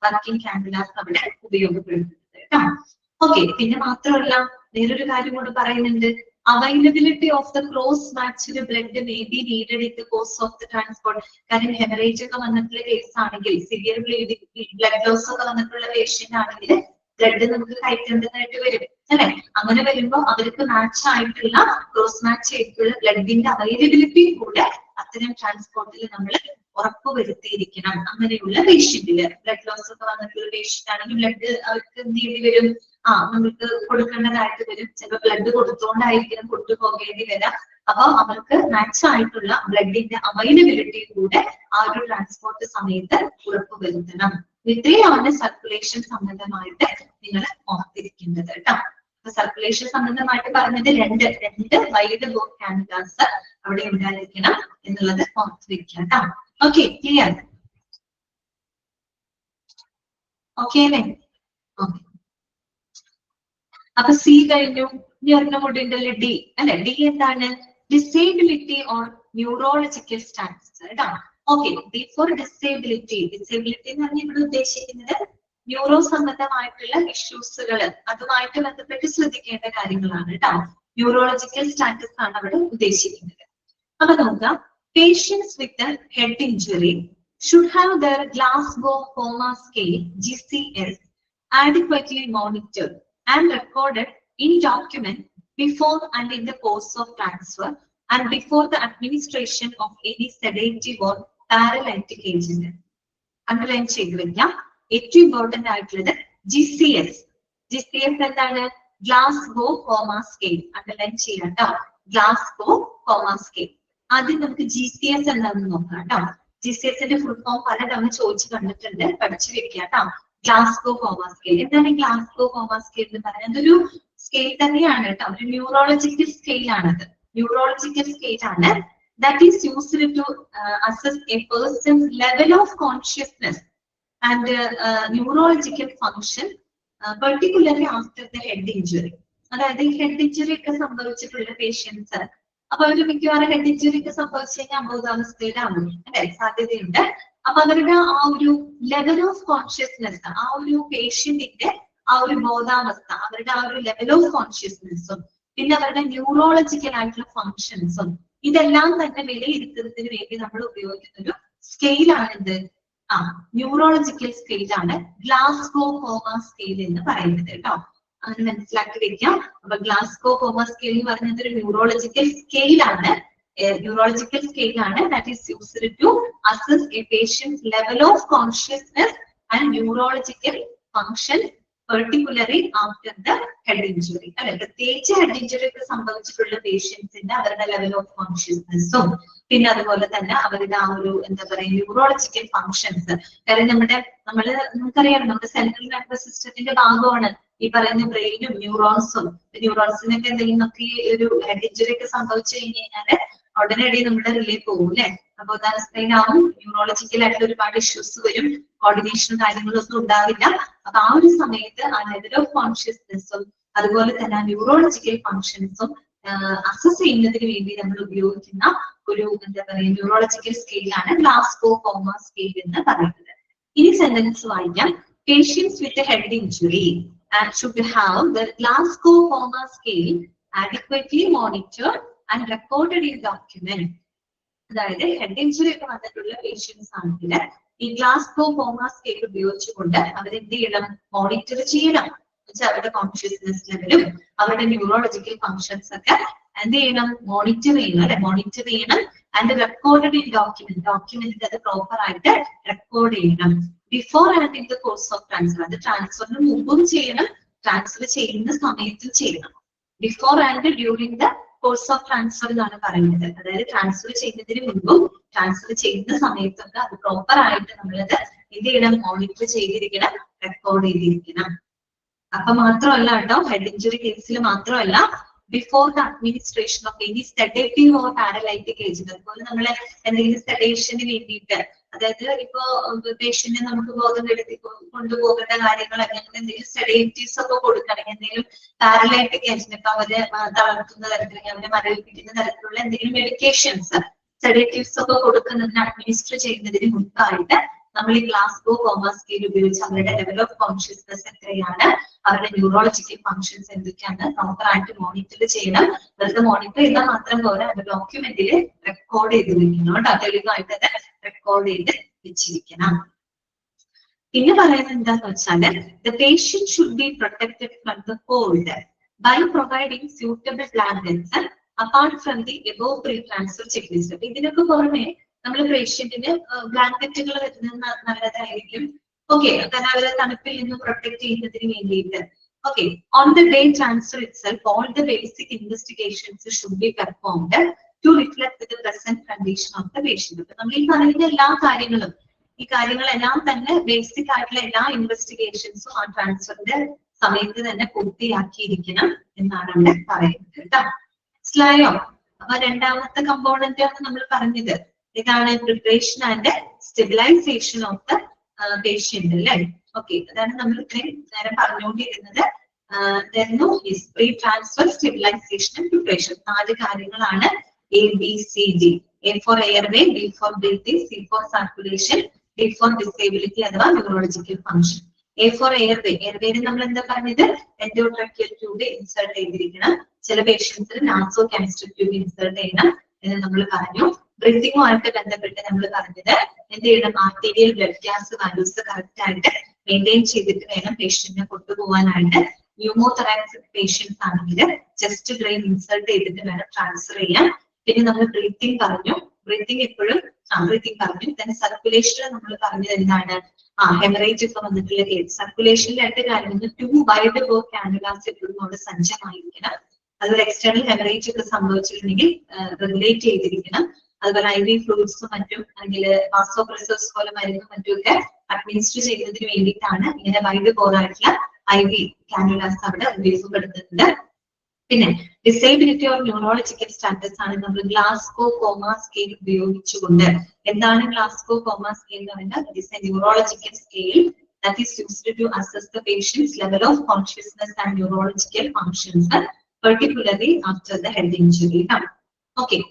വർക്കിംഗ് കാനുലാസ് അവിടെ ഉപയോഗപ്പെടുത്തുന്നത് കേട്ടോ. ഓക്കെ, പിന്നെ മാത്രമല്ല വേറൊരു കാര്യം കൂടെ പറയുന്നുണ്ട്. Availability of the cross matched blood may be needed in the course of the transport. കാര്യം ഹെമറേജ് ഒക്കെ വന്നിട്ടുള്ള കേസ് ആണെങ്കിൽ, സിവിയർ ബ്ലഡ് ലോസ് ഒക്കെ വന്നിട്ടുള്ള പേഷ്യന്റ് ആണെങ്കിൽ ബ്ലഡ് നമുക്ക് കയറ്റേണ്ടതായിട്ട് വരും അല്ലെ. അങ്ങനെ വരുമ്പോൾ അവർക്ക് മാച്ച് ആയിട്ടുള്ള, ക്രോസ് മാച്ച് ചെയ്തിട്ടുള്ള ബ്ലഡിന്റെ അവൈലബിലിറ്റി കൂടെ അത്തരം ട്രാൻസ്പോർട്ടിൽ നമ്മൾ ഉറപ്പുവരുത്തിയിരിക്കണം. അങ്ങനെയുള്ള പേഷ്യന്റില് ബ്ലഡ് ലോസ് ഒക്കെ വന്നിട്ടുള്ള പേഷ്യന്റ് ആണെങ്കിൽ ബ്ലഡ് അവർക്ക് എന്ത് ചെയ്യേണ്ടി വരും? നമുക്ക് കൊടുക്കേണ്ടതായിട്ട് വരും. ചിലപ്പോൾ ബ്ലഡ് കൊടുത്തോണ്ടായിരിക്കും കൊണ്ടുപോകേണ്ടി വരാം. അപ്പൊ അവർക്ക് മാച്ച് ആയിട്ടുള്ള ബ്ലഡിന്റെ അവൈലബിലിറ്റി കൂടെ ആ ഒരു ട്രാൻസ്പോർട്ട് സമയത്ത് ഉറപ്പുവരുത്തണം. ഇത്രയാണ് സർക്കുലേഷൻ സംബന്ധമായിട്ട് നിങ്ങൾ ഓർത്തിരിക്കേണ്ടത് കേട്ടോ. സർക്കുലേഷൻ സംബന്ധമായിട്ട് പറഞ്ഞത് രണ്ട് വൈഡ് ബോർ കാനുലാസ് അവിടെ ഉണ്ടായിരിക്കണം എന്നുള്ളത് ഓർത്തിരിക്കുക കേട്ടോ. Okay, clear? ഓക്കെ അല്ലേ? ഓക്കെ, അപ്പൊ സി കഴിഞ്ഞു. ഇനി ഒരെണ്ണം കൂടി ഉണ്ടല്ലോ, ഡി അല്ലെ. ഡി എന്താണ്? ഡിസേബിലിറ്റി ഓർ ന്യൂറോളജിക്കൽ സ്റ്റാറ്റസ് കേട്ടോ. Okay, D for disability. Disability എന്ന് പറഞ്ഞാൽ ഇവിടെ ഉദ്ദേശിക്കുന്നത് ന്യൂറോ സംബന്ധമായിട്ടുള്ള ഇഷ്യൂസുകൾ, അതുമായിട്ട് ബന്ധപ്പെട്ട് ശ്രദ്ധിക്കേണ്ട കാര്യങ്ങളാണ് കേട്ടോ. ന്യൂറോളജിക്കൽ സ്റ്റാറ്റസ് ആണ് അവിടെ ഉദ്ദേശിക്കുന്നത്. അപ്പൊ നോക്കാം. Patients with head injury should have their Glasgow Coma Scale (GCS) adequately monitored and recorded in document before and in the course of transfer and before the administration of any sedative or paralytic agent. Underline ചെയ്തു വെക്കാം. ഏറ്റവും important ആയിട്ടുള്ളത് GCS. GCS എന്താണ്? Glasgow coma scale. Underline ചെയ്യാം കേട്ടോ. Glasgow coma scale. ആദ്യം നമുക്ക് GCS എന്താണെന്ന് നോക്കാം കേട്ടോ. GCSന്റെ ഫുൾ ഫോം പലതവണ ചോദിച്ചു കണ്ടിട്ടുണ്ട്, പഠിച്ചു വെക്കുക കേട്ടോ. Glasgow coma scale. എന്താണ് ഗ്ലാസ്ഗോ കോമ സ്കെയിൽ എന്ന് പറഞ്ഞാൽ? അതൊരു സ്കെയിൽ തന്നെയാണ് കേട്ടോ. ഒരു ന്യൂറോളജിക്കൽ സ്കെയിൽ ആണത്. ന്യൂറോളജിക്കൽ സ്കെയിൽ ആണ്. That is used to assess a person's level of consciousness and neurological function, particularly after the head injury. അതായത് ഈ ഹെഡ് ഇഞ്ചുറി ഒക്കെ സംഭവിച്ചിട്ടുള്ള പേഷ്യൻസ്, അപ്പൊ അവര് മിക്കവാറും ഹെഡ് ഇഞ്ചുറി ഒക്കെ സംഭവിച്ചു കഴിഞ്ഞാൽ അബോധാവസ്ഥയിലാവും അല്ലെ, സാധ്യതയുണ്ട്. അപ്പൊ അവരുടെ ആ ഒരു ലെവൽ ഓഫ് കോൺഷ്യസ്നെസ്, ആ ഒരു പേഷ്യന്റിന്റെ ആ ഒരു ബോധാവസ്ഥ, അവരുടെ ആ ഒരു ലെവൽ ഓഫ് കോൺഷ്യസ്നെസ്സും പിന്നെ അവരുടെ ന്യൂറോളജിക്കൽ ആയിട്ടുള്ള ഫങ്ഷൻസും ഇതെല്ലാം തന്നെ വിലയിരുത്തുന്നതിന് വേണ്ടി നമ്മൾ ഉപയോഗിക്കുന്ന ഒരു സ്കെയിലാണിത്. ന്യൂറോളജിക്കൽ സ്കെയിലാണ് ഗ്ലാസ്ഗോ കോമ സ്കെയിൽ എന്ന് പറയുന്നത് കേട്ടോ. അങ്ങനെ മനസ്സിലാക്കി വെക്കാം. അപ്പൊ ഗ്ലാസ്ഗോ കോമ സ്കെയിൽ എന്ന് പറയുന്നത് ഒരു ന്യൂറോളജിക്കൽ സ്കെയിലാണ്. Neurological scale ആണ് that is used to assess a patient's level of consciousness and neurological function particularly after the head injury. അല്ലെ, പ്രത്യേകിച്ച് ഹെഡ് ഇഞ്ചുറി ഒക്കെ സംഭവിച്ചിട്ടുള്ള പേഷ്യൻസിന്റെ അവരുടെ ലെവൽ ഓഫ് കോൺഷ്യസ്നെസ്സും പിന്നെ അതുപോലെ തന്നെ അവരുടെ ആ ഒരു എന്താ പറയുക ന്യൂറോളജിക്കൽ ഫങ്ഷൻസ്. കാര്യം നമുക്കറിയാം നമ്മുടെ സെൻട്രൽ നെർവസ് സിസ്റ്റത്തിന്റെ ഭാഗമാണ് ഈ പറയുന്ന ബ്രെയിനും ന്യൂറോൺസും. ന്യൂറോൺസിനൊക്കെ എന്തെങ്കിലുമൊക്കെ ഒരു ഹെഡ് ഇഞ്ചുറി ഒക്കെ സംഭവിച്ചു കഴിഞ്ഞാല് ഉടനടി നമ്മുടെ റിലേ പോകും അല്ലെ, ബോധാവസ്ഥയിലാവും, ന്യൂറോളജിക്കൽ ആയിട്ടുള്ള ഒരുപാട് ഇഷ്യൂസ് വരും, കോർഡിനേഷനും കാര്യങ്ങളൊന്നും ഉണ്ടാവില്ല. അപ്പൊ ആ ഒരു സമയത്ത് ആ ലെവൽ ഓഫ് കോൺഷ്യസ്നെസ്സും അതുപോലെ തന്നെ ആ ന്യൂറോളജിക്കൽ ഫങ്ഷൻസും അസസ് ചെയ്യുന്നതിന് വേണ്ടി നമ്മൾ ഉപയോഗിക്കുന്ന ഒരു എന്താ പറയുക ന്യൂറോളജിക്കൽ സ്കെയിലാണ് ഗ്ലാസ്ഗോ കോമ സ്കെയിൽ എന്ന് പറയുന്നത്. ഇനി സെന്റൻസ് വായിക്കാം. Patients with head injury should have the Glasgow Coma Scale adequately monitored and recorded in document. അതായത് ഹെഡ് ഇഞ്ചുറി ഒക്കെ വന്നിട്ടുള്ള പേഷ്യൻസ് ആണെങ്കിൽ ഈ ഗ്ലാസ്ഗോ കോമ സ്കെയിൽ ഉപയോഗിച്ചുകൊണ്ട് അവരെന്ത് ചെയ്യണം, മോണിറ്റർ ചെയ്യണം. അവരുടെ കോൺഷ്യസ്നെസ് ലെവലും അവരുടെ ന്യൂറോളജിക്കൽ ഫങ്ഷൻസ് ഒക്കെ എന്ത് ചെയ്യണം, മോണിറ്റർ ചെയ്യണം അല്ലെ, മോണിറ്റർ ചെയ്യണം. ആൻഡ് റെക്കോർഡഡ് ഇൻ ഡോക്യുമെന്റ് അത് പ്രോപ്പർ ആയിട്ട് റെക്കോർഡ് ചെയ്യണം. Before and in the course of transfer, അത് ട്രാൻസ്ഫറിന് മുമ്പും ചെയ്യണം, ട്രാൻസ്ഫർ ചെയ്യുന്ന സമയത്തും ചെയ്യണം. Before and during the course of transfer എന്നാണ് പറയുന്നത്. അതായത് ട്രാൻസ്ഫർ ചെയ്യുന്നതിന് മുമ്പും ട്രാൻസ്ഫർ ചെയ്യുന്ന സമയത്തൊക്കെ അത് പ്രോപ്പർ ആയിട്ട് നമ്മളത് എന്ത് ചെയ്യണം, മോണിറ്റർ ചെയ്തിരിക്കണം, റെക്കോർഡ് ചെയ്തിരിക്കണം. അപ്പൊ മാത്രമല്ല കേട്ടോ, ഹെഡ് ഇഞ്ചുറി കേസിൽ മാത്രമല്ല, before the administration of any sedative or paralytic agent. അതുപോലെ നമ്മളെ എന്തെങ്കിലും സെഡേഷന് വേണ്ടിയിട്ട്, അതായത് ഇപ്പോ പേഷ്യന്റിനെ നമുക്ക് ബോധം കെടുത്തി കൊണ്ടുപോകേണ്ട കാര്യങ്ങൾ അല്ലെങ്കിൽ എന്തെങ്കിലും സെഡേറ്റീവ്സ് ഒക്കെ കൊടുക്കണമെങ്കിൽ എന്തെങ്കിലും പാരലൈറ്റിക് ഏജന്റ്, ഇപ്പൊ അവരെ തളർത്തുന്ന തരത്തിലേക്ക് അവരെ മരവിപ്പിക്കുന്ന തരത്തിലുള്ള എന്തെങ്കിലും മെഡിക്കേഷൻസ് സെഡേറ്റീവ്സ് ഒക്കെ കൊടുക്കുന്നതിന് അഡ്മിനിസ്റ്റർ ചെയ്യുന്നതിന് മുൻപായിട്ട് നമ്മൾ ഈ ഗ്ലാസ്ഗോ കോമ സ്കെയിൽ ഉപയോഗിച്ച് അവരുടെ ലെവൽ ഓഫ് കോൺഷ്യസ്നെസ് എത്രയാണ്, അവരുടെ ന്യൂറോളജിക്കൽ ഫങ്ഷൻസ് എന്തൊക്കെയാണ് പ്രോപ്പർ ആയിട്ട് മോണിറ്റർ ചെയ്യണം. വെറുതെ മോണിറ്റർ ചെയ്താൽ മാത്രം പോരാ, അത് ഡോക്യുമെന്റിൽ റെക്കോർഡ് ചെയ്ത് വെക്കണം കേട്ടോ, തെളിവായിട്ട് അത് റെക്കോർഡ് ചെയ്ത് വെച്ചിരിക്കണം. പിന്നെ പറയുന്നത് എന്താന്ന് വെച്ചാല് the patient should be protected from the cold by providing suitable blankets apart from the above pre transfer checklist. അപ്പൊ ഇതിനൊക്കെ പുറമെ നമ്മൾ പേഷ്യന്റിന് ബ്ലാങ്കറ്റുകൾ വരുന്നത് നല്ലതായിരിക്കും. ഓക്കെ, കാരണം അവരെ തണുപ്പിൽ നിന്ന് പ്രൊട്ടക്ട് ചെയ്യുന്നതിന് വേണ്ടിയിട്ട്. Okay, on the day transfer itself all the basic investigations should be performed to reflect the present condition of the patient. അപ്പൊ നമ്മൾ ഈ പറയുന്ന എല്ലാ കാര്യങ്ങളും, ഈ കാര്യങ്ങളെല്ലാം തന്നെ ബേസിക് ആയിട്ടുള്ള എല്ലാ ഇൻവെസ്റ്റിഗേഷൻസും ആ ട്രാൻസ്ഫറിന്റെ സമയത്ത് തന്നെ പൂർത്തിയാക്കിയിരിക്കണം എന്നാണ് അവിടെ പറയുന്നത് കേട്ടോ. മനസ്സിലായോ? അപ്പൊ രണ്ടാമത്തെ കമ്പോണന്റ് ആണ് നമ്മൾ പറഞ്ഞത്. ഇതാണ് preparation and stabilisation of the patient അല്ലേ. ഓക്കെ, അതാണ് നമ്മൾ ഇത്രയും നേരം പറഞ്ഞുകൊണ്ടിരുന്നത്. Pre transfer stabilisation and preparation 4 കാര്യങ്ങളാണ്. ABCD. A for airway, B for breathing, C for circulation, D for disability അഥവാ neurological function. A for airway. എയർവേയിൽ നമ്മൾ എന്താ പറഞ്ഞത്, എൻഡോട്രാക്കിയൽ ട്യൂബ് ഇൻസേർട്ട് ചെയ്തിരിക്കണം. ചില പേഷ്യൻസിന് നാസോ ഗാസ്ട്രിക് ട്യൂബ് ഇൻസേർട്ട് ചെയ്യണം എന്ന് നമ്മൾ പറഞ്ഞു. ബ്രീത്തിങ്ങുമായിട്ട് ബന്ധപ്പെട്ട് നമ്മൾ പറഞ്ഞത് എന്ത് ചെയ്യണം, arterial blood gas values correct ആയിട്ട് മെയിൻറ്റെയിൻ ചെയ്തിട്ട് വേണം പേഷ്യന്റിനെ കൊണ്ടുപോകാനായിട്ട്. ന്യൂമോതെറാക്സിക് പേഷ്യൻസ് ആണെങ്കിൽ ചെസ്റ്റ് ബ്രെയിൻ ഇൻസേർട്ട് ചെയ്തിട്ട് വേണം ട്രാൻസ്ഫർ ചെയ്യാൻ. പിന്നെ നമ്മൾ ബ്രീത്തിങ് പറഞ്ഞു, ബ്രീത്തിങ് എപ്പോഴും ബ്രീത്തിങ് പറഞ്ഞു. തന്നെ സർക്കുലേഷനിൽ നമ്മൾ പറഞ്ഞത് എന്താണ്, ഹെമറേജ് ഒക്കെ വന്നിട്ടുള്ള കേസ്. സർക്കുലേഷനിൽ 2 കാര്യങ്ങൾ, 2 വൈഡ് ബോ കാനുലാസ് എപ്പോഴും നമ്മുടെ സജ്ജമായിരിക്കണം. അതുപോലെ എക്സ്റ്റേണൽ ഹെമറേജ് ഒക്കെ സംഭവിച്ചിട്ടുണ്ടെങ്കിൽ റെഗുലേറ്റ് ചെയ്തിരിക്കണം. അതുപോലെ IV ഫ്ലൂയിഡ്സും മറ്റും അല്ലെങ്കിൽ വാസോപ്രസോസ് പോലെ മരുന്നും മറ്റുമൊക്കെ അഡ്മിനിസ്റ്റർ ചെയ്യുന്നതിന് വേണ്ടിയിട്ടാണ് ഇങ്ങനെ വൈഡ് ബോറായിട്ടുള്ള IV കാനുലാസ് അവിടെ ഉപയോഗപ്പെടുത്തുന്നുണ്ട്. പിന്നെ ഡിസേബിലിറ്റി ഓർ ന്യൂറോളജിക്കൽ സ്റ്റാറ്റസ് ആണ് നമ്മൾ ഗ്ലാസ്ഗോ കോമ സ്കെയിൽ ഉപയോഗിച്ചുകൊണ്ട്. എന്താണ് ഗ്ലാസ്ഗോ കോമ സ്കെയിൽ എന്ന് പറയുന്നത്? It is A neurological scale that is used to assess the patient's level of consciousness and neurological functions, particularly after the head injury. Okay.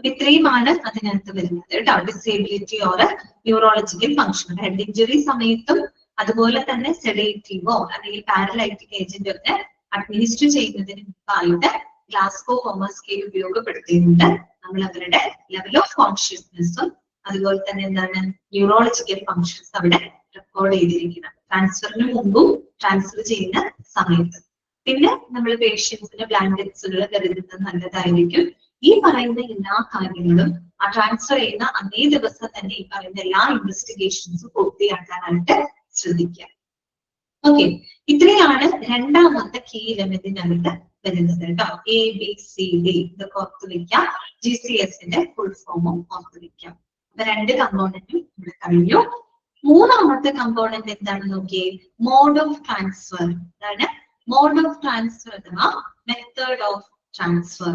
ഇത്രയുമാണ് അതിനകത്ത് വരുന്നത് കേട്ടോ. Disability or neurological function head injury സമയത്തും അതുപോലെ തന്നെ സെഡേറ്റീവോ അല്ലെങ്കിൽ പാരലൈറ്റിക് ഏജന്റ് ഒക്കെ administer ചെയ്യുന്നതിന് മുമ്പായിട്ട് ഗ്ലാസ്ഗോ കോമ സ്കെയിൽ ഉപയോഗപ്പെടുത്തിയിട്ടുണ്ട്. നമ്മൾ അവരുടെ ലെവൽ ഓഫ് കോൺഷ്യസ്നെസ്സും അതുപോലെ തന്നെ എന്താണ് ന്യൂറോളജിക്കൽ ഫങ്ഷൻസ് അവിടെ റെക്കോർഡ് ചെയ്തിരിക്കണം, ട്രാൻസ്ഫറിന് മുമ്പും ട്രാൻസ്ഫർ ചെയ്യുന്ന സമയത്ത്. പിന്നെ നമ്മൾ പേഷ്യൻസിന് ബ്ലാങ്കറ്റ്സുകൾ കരുതുന്നത് നല്ലതായിരിക്കും. ഈ പറയുന്ന എല്ലാ കാര്യങ്ങളും ആ ട്രാൻസ്ഫർ ചെയ്യുന്ന അതേ ദിവസം തന്നെ ഈ പറയുന്ന എല്ലാ ഇൻവെസ്റ്റിഗേഷൻസും പൂർത്തിയാക്കാനായിട്ട് ശ്രദ്ധിക്കുക. ഓക്കെ, ഇത്രയാണ് രണ്ടാമത്തെ കീ എലമെന്റിനകത്ത് വരുന്നത് കേട്ടോ. ABCD ഇതൊക്കെ ഓർത്ത് വെക്കാം. GCSന്റെ ഫുൾ ഫോമും ഓർത്ത് വെക്കാം. അപ്പൊ 2 കമ്പോണന്റും ഇവിടെ കഴിഞ്ഞു. മൂന്നാമത്തെ കമ്പോണന്റ് എന്താണെന്ന് നോക്കിയേ, മോഡ് ഓഫ് ട്രാൻസ്ഫർ. അതാണ് മോഡ് ഓഫ് ട്രാൻസ്ഫർ അഥവാ മെത്തേഡ് ഓഫ് ട്രാൻസ്ഫർ.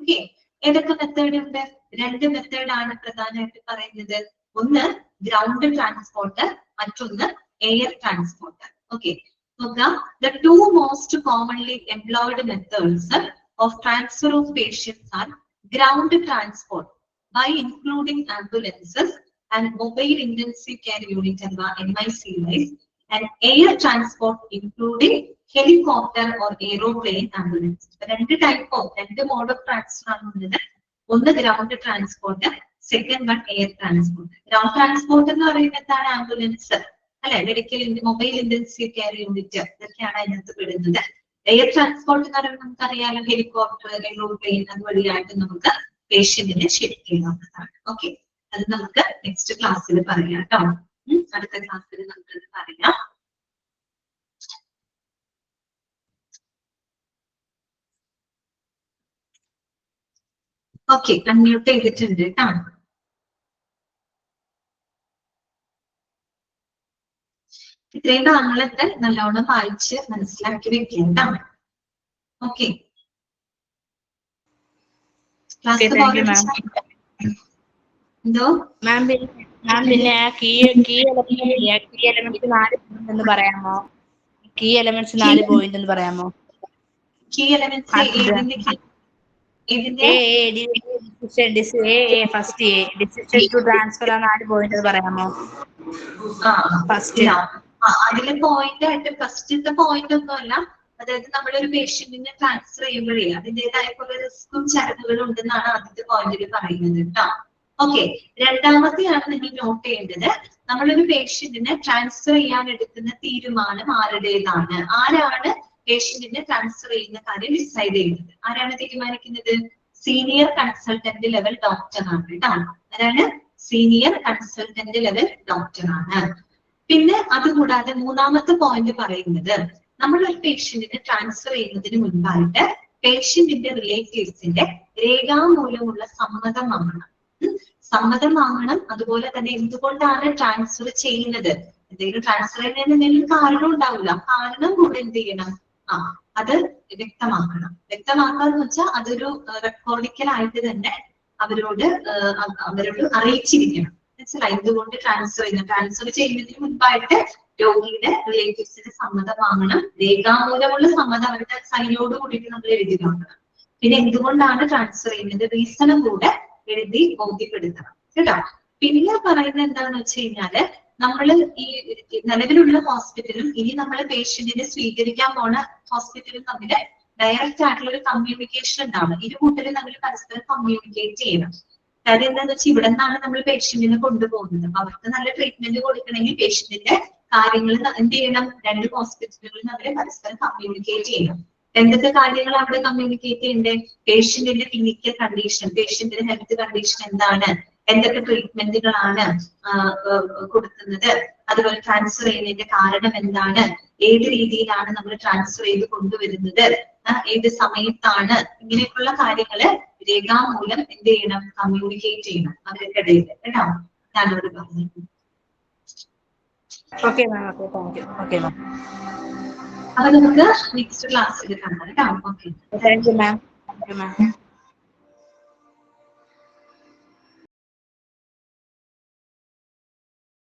ഓക്കെ, ഏതൊക്കെ മെത്തേഡ് ഉണ്ട്? 2 മെത്തേഡാണ് പ്രധാനമായിട്ട് പറയുന്നത്. ഒന്ന് ഗ്രൗണ്ട് ട്രാൻസ്പോർട്ട്, മറ്റൊന്ന് എയർ ട്രാൻസ്പോർട്ട്. ഓക്കെ, നോക്കാം. The 2 most commonly employed methods of transfer of patients are ground transport by including ambulances and mobile intensive care unit അഥവാ MICUs, and air transport including helicopter or aeroplane ambulance. 2 type of 2 mode of transfer ആണുള്ളത്. ഒന്ന് ground transport, second one air transport. Ground transport എന്ന് പറയുന്നത് എന്താണ്? Ambulance അല്ലെ, medical mobile intensive care unit, ഇതൊക്കെയാണ് അതിനകത്ത് പെടുന്നത്. എയർ ട്രാൻസ്പോർട്ട് എന്ന് പറയുമ്പോൾ നമുക്കറിയാലോ, ഹെലികോപ്റ്റർ, എയറോപ്ലെയിൻ അതുവഴിയായിട്ട് നമുക്ക് പേഷ്യന്റിനെ ഷിഫ്റ്റ് ചെയ്യാവുന്നതാണ്. ഓക്കെ, അത് നമുക്ക് നെക്സ്റ്റ് ക്ലാസ്സിൽ പറയാം കേട്ടോ. അടുത്ത ക്ലാസ്സിൽ നമുക്കത് പറയാം. ഓക്കെ, അൺമ്യൂട്ട് ചെയ്തിട്ടുണ്ട് കേട്ടോ. ഇത്രയും ഭാഗങ്ങളൊക്കെ നല്ലോണം വായിച്ച് മനസ്സിലാക്കി വെക്കേണ്ട. ഓക്കെ, എന്തോ മാം പിന്നെ കീ എലമെന്റ്സ് 4 പോയിന്റ് എന്ന് പറയാമോ? കീ എലമെന്റ്സ് 4 പോയിന്റ് എന്ന് പറയാമോ? Key elements first decision to transfer 4 point എന്ന് പറയാമോ? അതിലെ പോയിന്റ് ആയിട്ട് ഫസ്റ്റത്തെ പോയിന്റ് ഒന്നുമല്ല. അതായത് നമ്മളൊരു പേഷ്യന്റിനെ ട്രാൻസ്ഫർ ചെയ്യുമ്പോഴേ അതിൻ്റെതായ കുറെ റിസ്കും ചടങ്ങുകളും ഉണ്ടെന്നാണ് ആദ്യത്തെ പോയിന്റിൽ പറയുന്നത് കേട്ടോ. ഓക്കെ, രണ്ടാമത്തെയാണ് നിങ്ങൾ നോട്ട് ചെയ്യേണ്ടത്. നമ്മളൊരു പേഷ്യന്റിനെ ട്രാൻസ്ഫർ ചെയ്യാൻ എടുക്കുന്ന തീരുമാനം ആരുടേതാണ്? ആരാണ് പേഷ്യന്റിനെ ട്രാൻസ്ഫർ ചെയ്യുന്ന കാര്യം ഡിസൈഡ് ചെയ്യുന്നത്? ആരാണ് തീരുമാനിക്കുന്നത്? സീനിയർ കൺസൾട്ടന്റ് ലെവൽ ഡോക്ടറാണ് കേട്ടോ. ആരാണ്? സീനിയർ കൺസൾട്ടന്റ് ലെവൽ ഡോക്ടറാണ്. പിന്നെ അതുകൂടാതെ മൂന്നാമത്തെ പോയിന്റ് പറയുന്നത്, നമ്മളൊരു പേഷ്യന്റിനെ ട്രാൻസ്ഫർ ചെയ്യുന്നതിന് മുൻപായിട്ട് പേഷ്യന്റിന്റെ റിലേറ്റീവ്സിന്റെ രേഖാമൂലമുള്ള സമ്മതം വാങ്ങണം. സമ്മതം വാങ്ങണം. അതുപോലെ തന്നെ എന്തുകൊണ്ടാണ് ട്രാൻസ്ഫർ ചെയ്യുന്നത്, എന്തെങ്കിലും ട്രാൻസ്ഫർ ചെയ്യുന്നതിന് എന്തെങ്കിലും കാരണം ഉണ്ടാവില്ല, കാരണം കൂടെ എന്ത് ചെയ്യണം? അത് വ്യക്തമാക്കണം. വ്യക്തമാക്കാന്ന് വെച്ചാൽ അതൊരു റെക്കോർഡിക്കലായിട്ട് തന്നെ അവരോട് അറിയിച്ചിരിക്കണം. മനസ്സിലായി? എന്തുകൊണ്ട് ട്രാൻസ്ഫർ ചെയ്യുന്നത്? ട്രാൻസ്ഫർ ചെയ്യുന്നതിന് മുൻപായിട്ട് രോഗിയുടെ റിലേറ്റീവ്സിന്റെ സമ്മതം വാങ്ങണം. രേഖാമൂലമുള്ള സമ്മതം അവരുടെ സൈനോട് കൂടിയിട്ട് നമ്മൾ എഴുതി വാങ്ങണം. പിന്നെ എന്തുകൊണ്ടാണ് ട്രാൻസ്ഫർ ചെയ്യുന്നത്, റീസണും കൂടെ എഴുതി ബോധ്യപ്പെടുത്തണം കേട്ടോ. പിന്നെ പറയുന്നത് എന്താണെന്ന് വെച്ച് കഴിഞ്ഞാല്, നമ്മള് ഈ നിലവിലുള്ള ഹോസ്പിറ്റലും ഇനി നമ്മള് പേഷ്യന്റിനെ സ്വീകരിക്കാൻ പോണ ഹോസ്പിറ്റലും തമ്മിൽ ഡയറക്റ്റ് ആയിട്ടുള്ള ഒരു കമ്മ്യൂണിക്കേഷൻ ഉണ്ടാവണം. ഇരുകൂട്ടരും തമ്മിൽ പരസ്പരം കമ്മ്യൂണിക്കേറ്റ് ചെയ്യണം. കാര്യം എന്താണെന്ന് വെച്ചാൽ ഇവിടെ നിന്നാണ് നമ്മൾ പേഷ്യന്റിനെ കൊണ്ടുപോകുന്നത്. അപ്പൊ അവർക്ക് നല്ല ട്രീറ്റ്മെന്റ് കൊടുക്കണമെങ്കിൽ പേഷ്യന്റിന്റെ കാര്യങ്ങൾ എന്ത് ചെയ്യണം? 2 ഹോസ്പിറ്റലുകളും തമ്മിൽ പരസ്പരം കമ്മ്യൂണിക്കേറ്റ് ചെയ്യണം. എന്തൊക്കെ കാര്യങ്ങൾ അവിടെ കമ്മ്യൂണിക്കേറ്റ് ചെയ്യണ്ടേ? പേഷ്യന്റിന്റെ ക്ലിനിക്കൽ കണ്ടീഷൻ, പേഷ്യന്റിന്റെ ഹെൽത്ത് കണ്ടീഷൻ എന്താണ്, എന്തൊക്കെ ട്രീറ്റ്മെന്റുകളാണ് കൊടുക്കുന്നത്, അതുപോലെ ട്രാൻസ്ഫർ ചെയ്യുന്നതിന്റെ കാരണം എന്താണ്, ഏത് രീതിയിലാണ് നമ്മൾ ട്രാൻസ്ഫർ ചെയ്ത് കൊണ്ടുവരുന്നത്, ഏത് സമയത്താണ്, ഇങ്ങനെയൊക്കെയുള്ള കാര്യങ്ങള് രേഖാമൂലം എന്ത് ചെയ്യണം? കമ്മ്യൂണിക്കേറ്റ് ചെയ്യണം അവർക്കിടയിൽ കേട്ടോ. ഞാനോട് പറഞ്ഞു. Okay ma'am, okay, thank you. Okay ma'am, അപ്പൊ നമുക്ക് നെക്സ്റ്റ് ക്ലാസ്സിൽ കാണാം കേട്ടോ. Okay, thank you ma'am.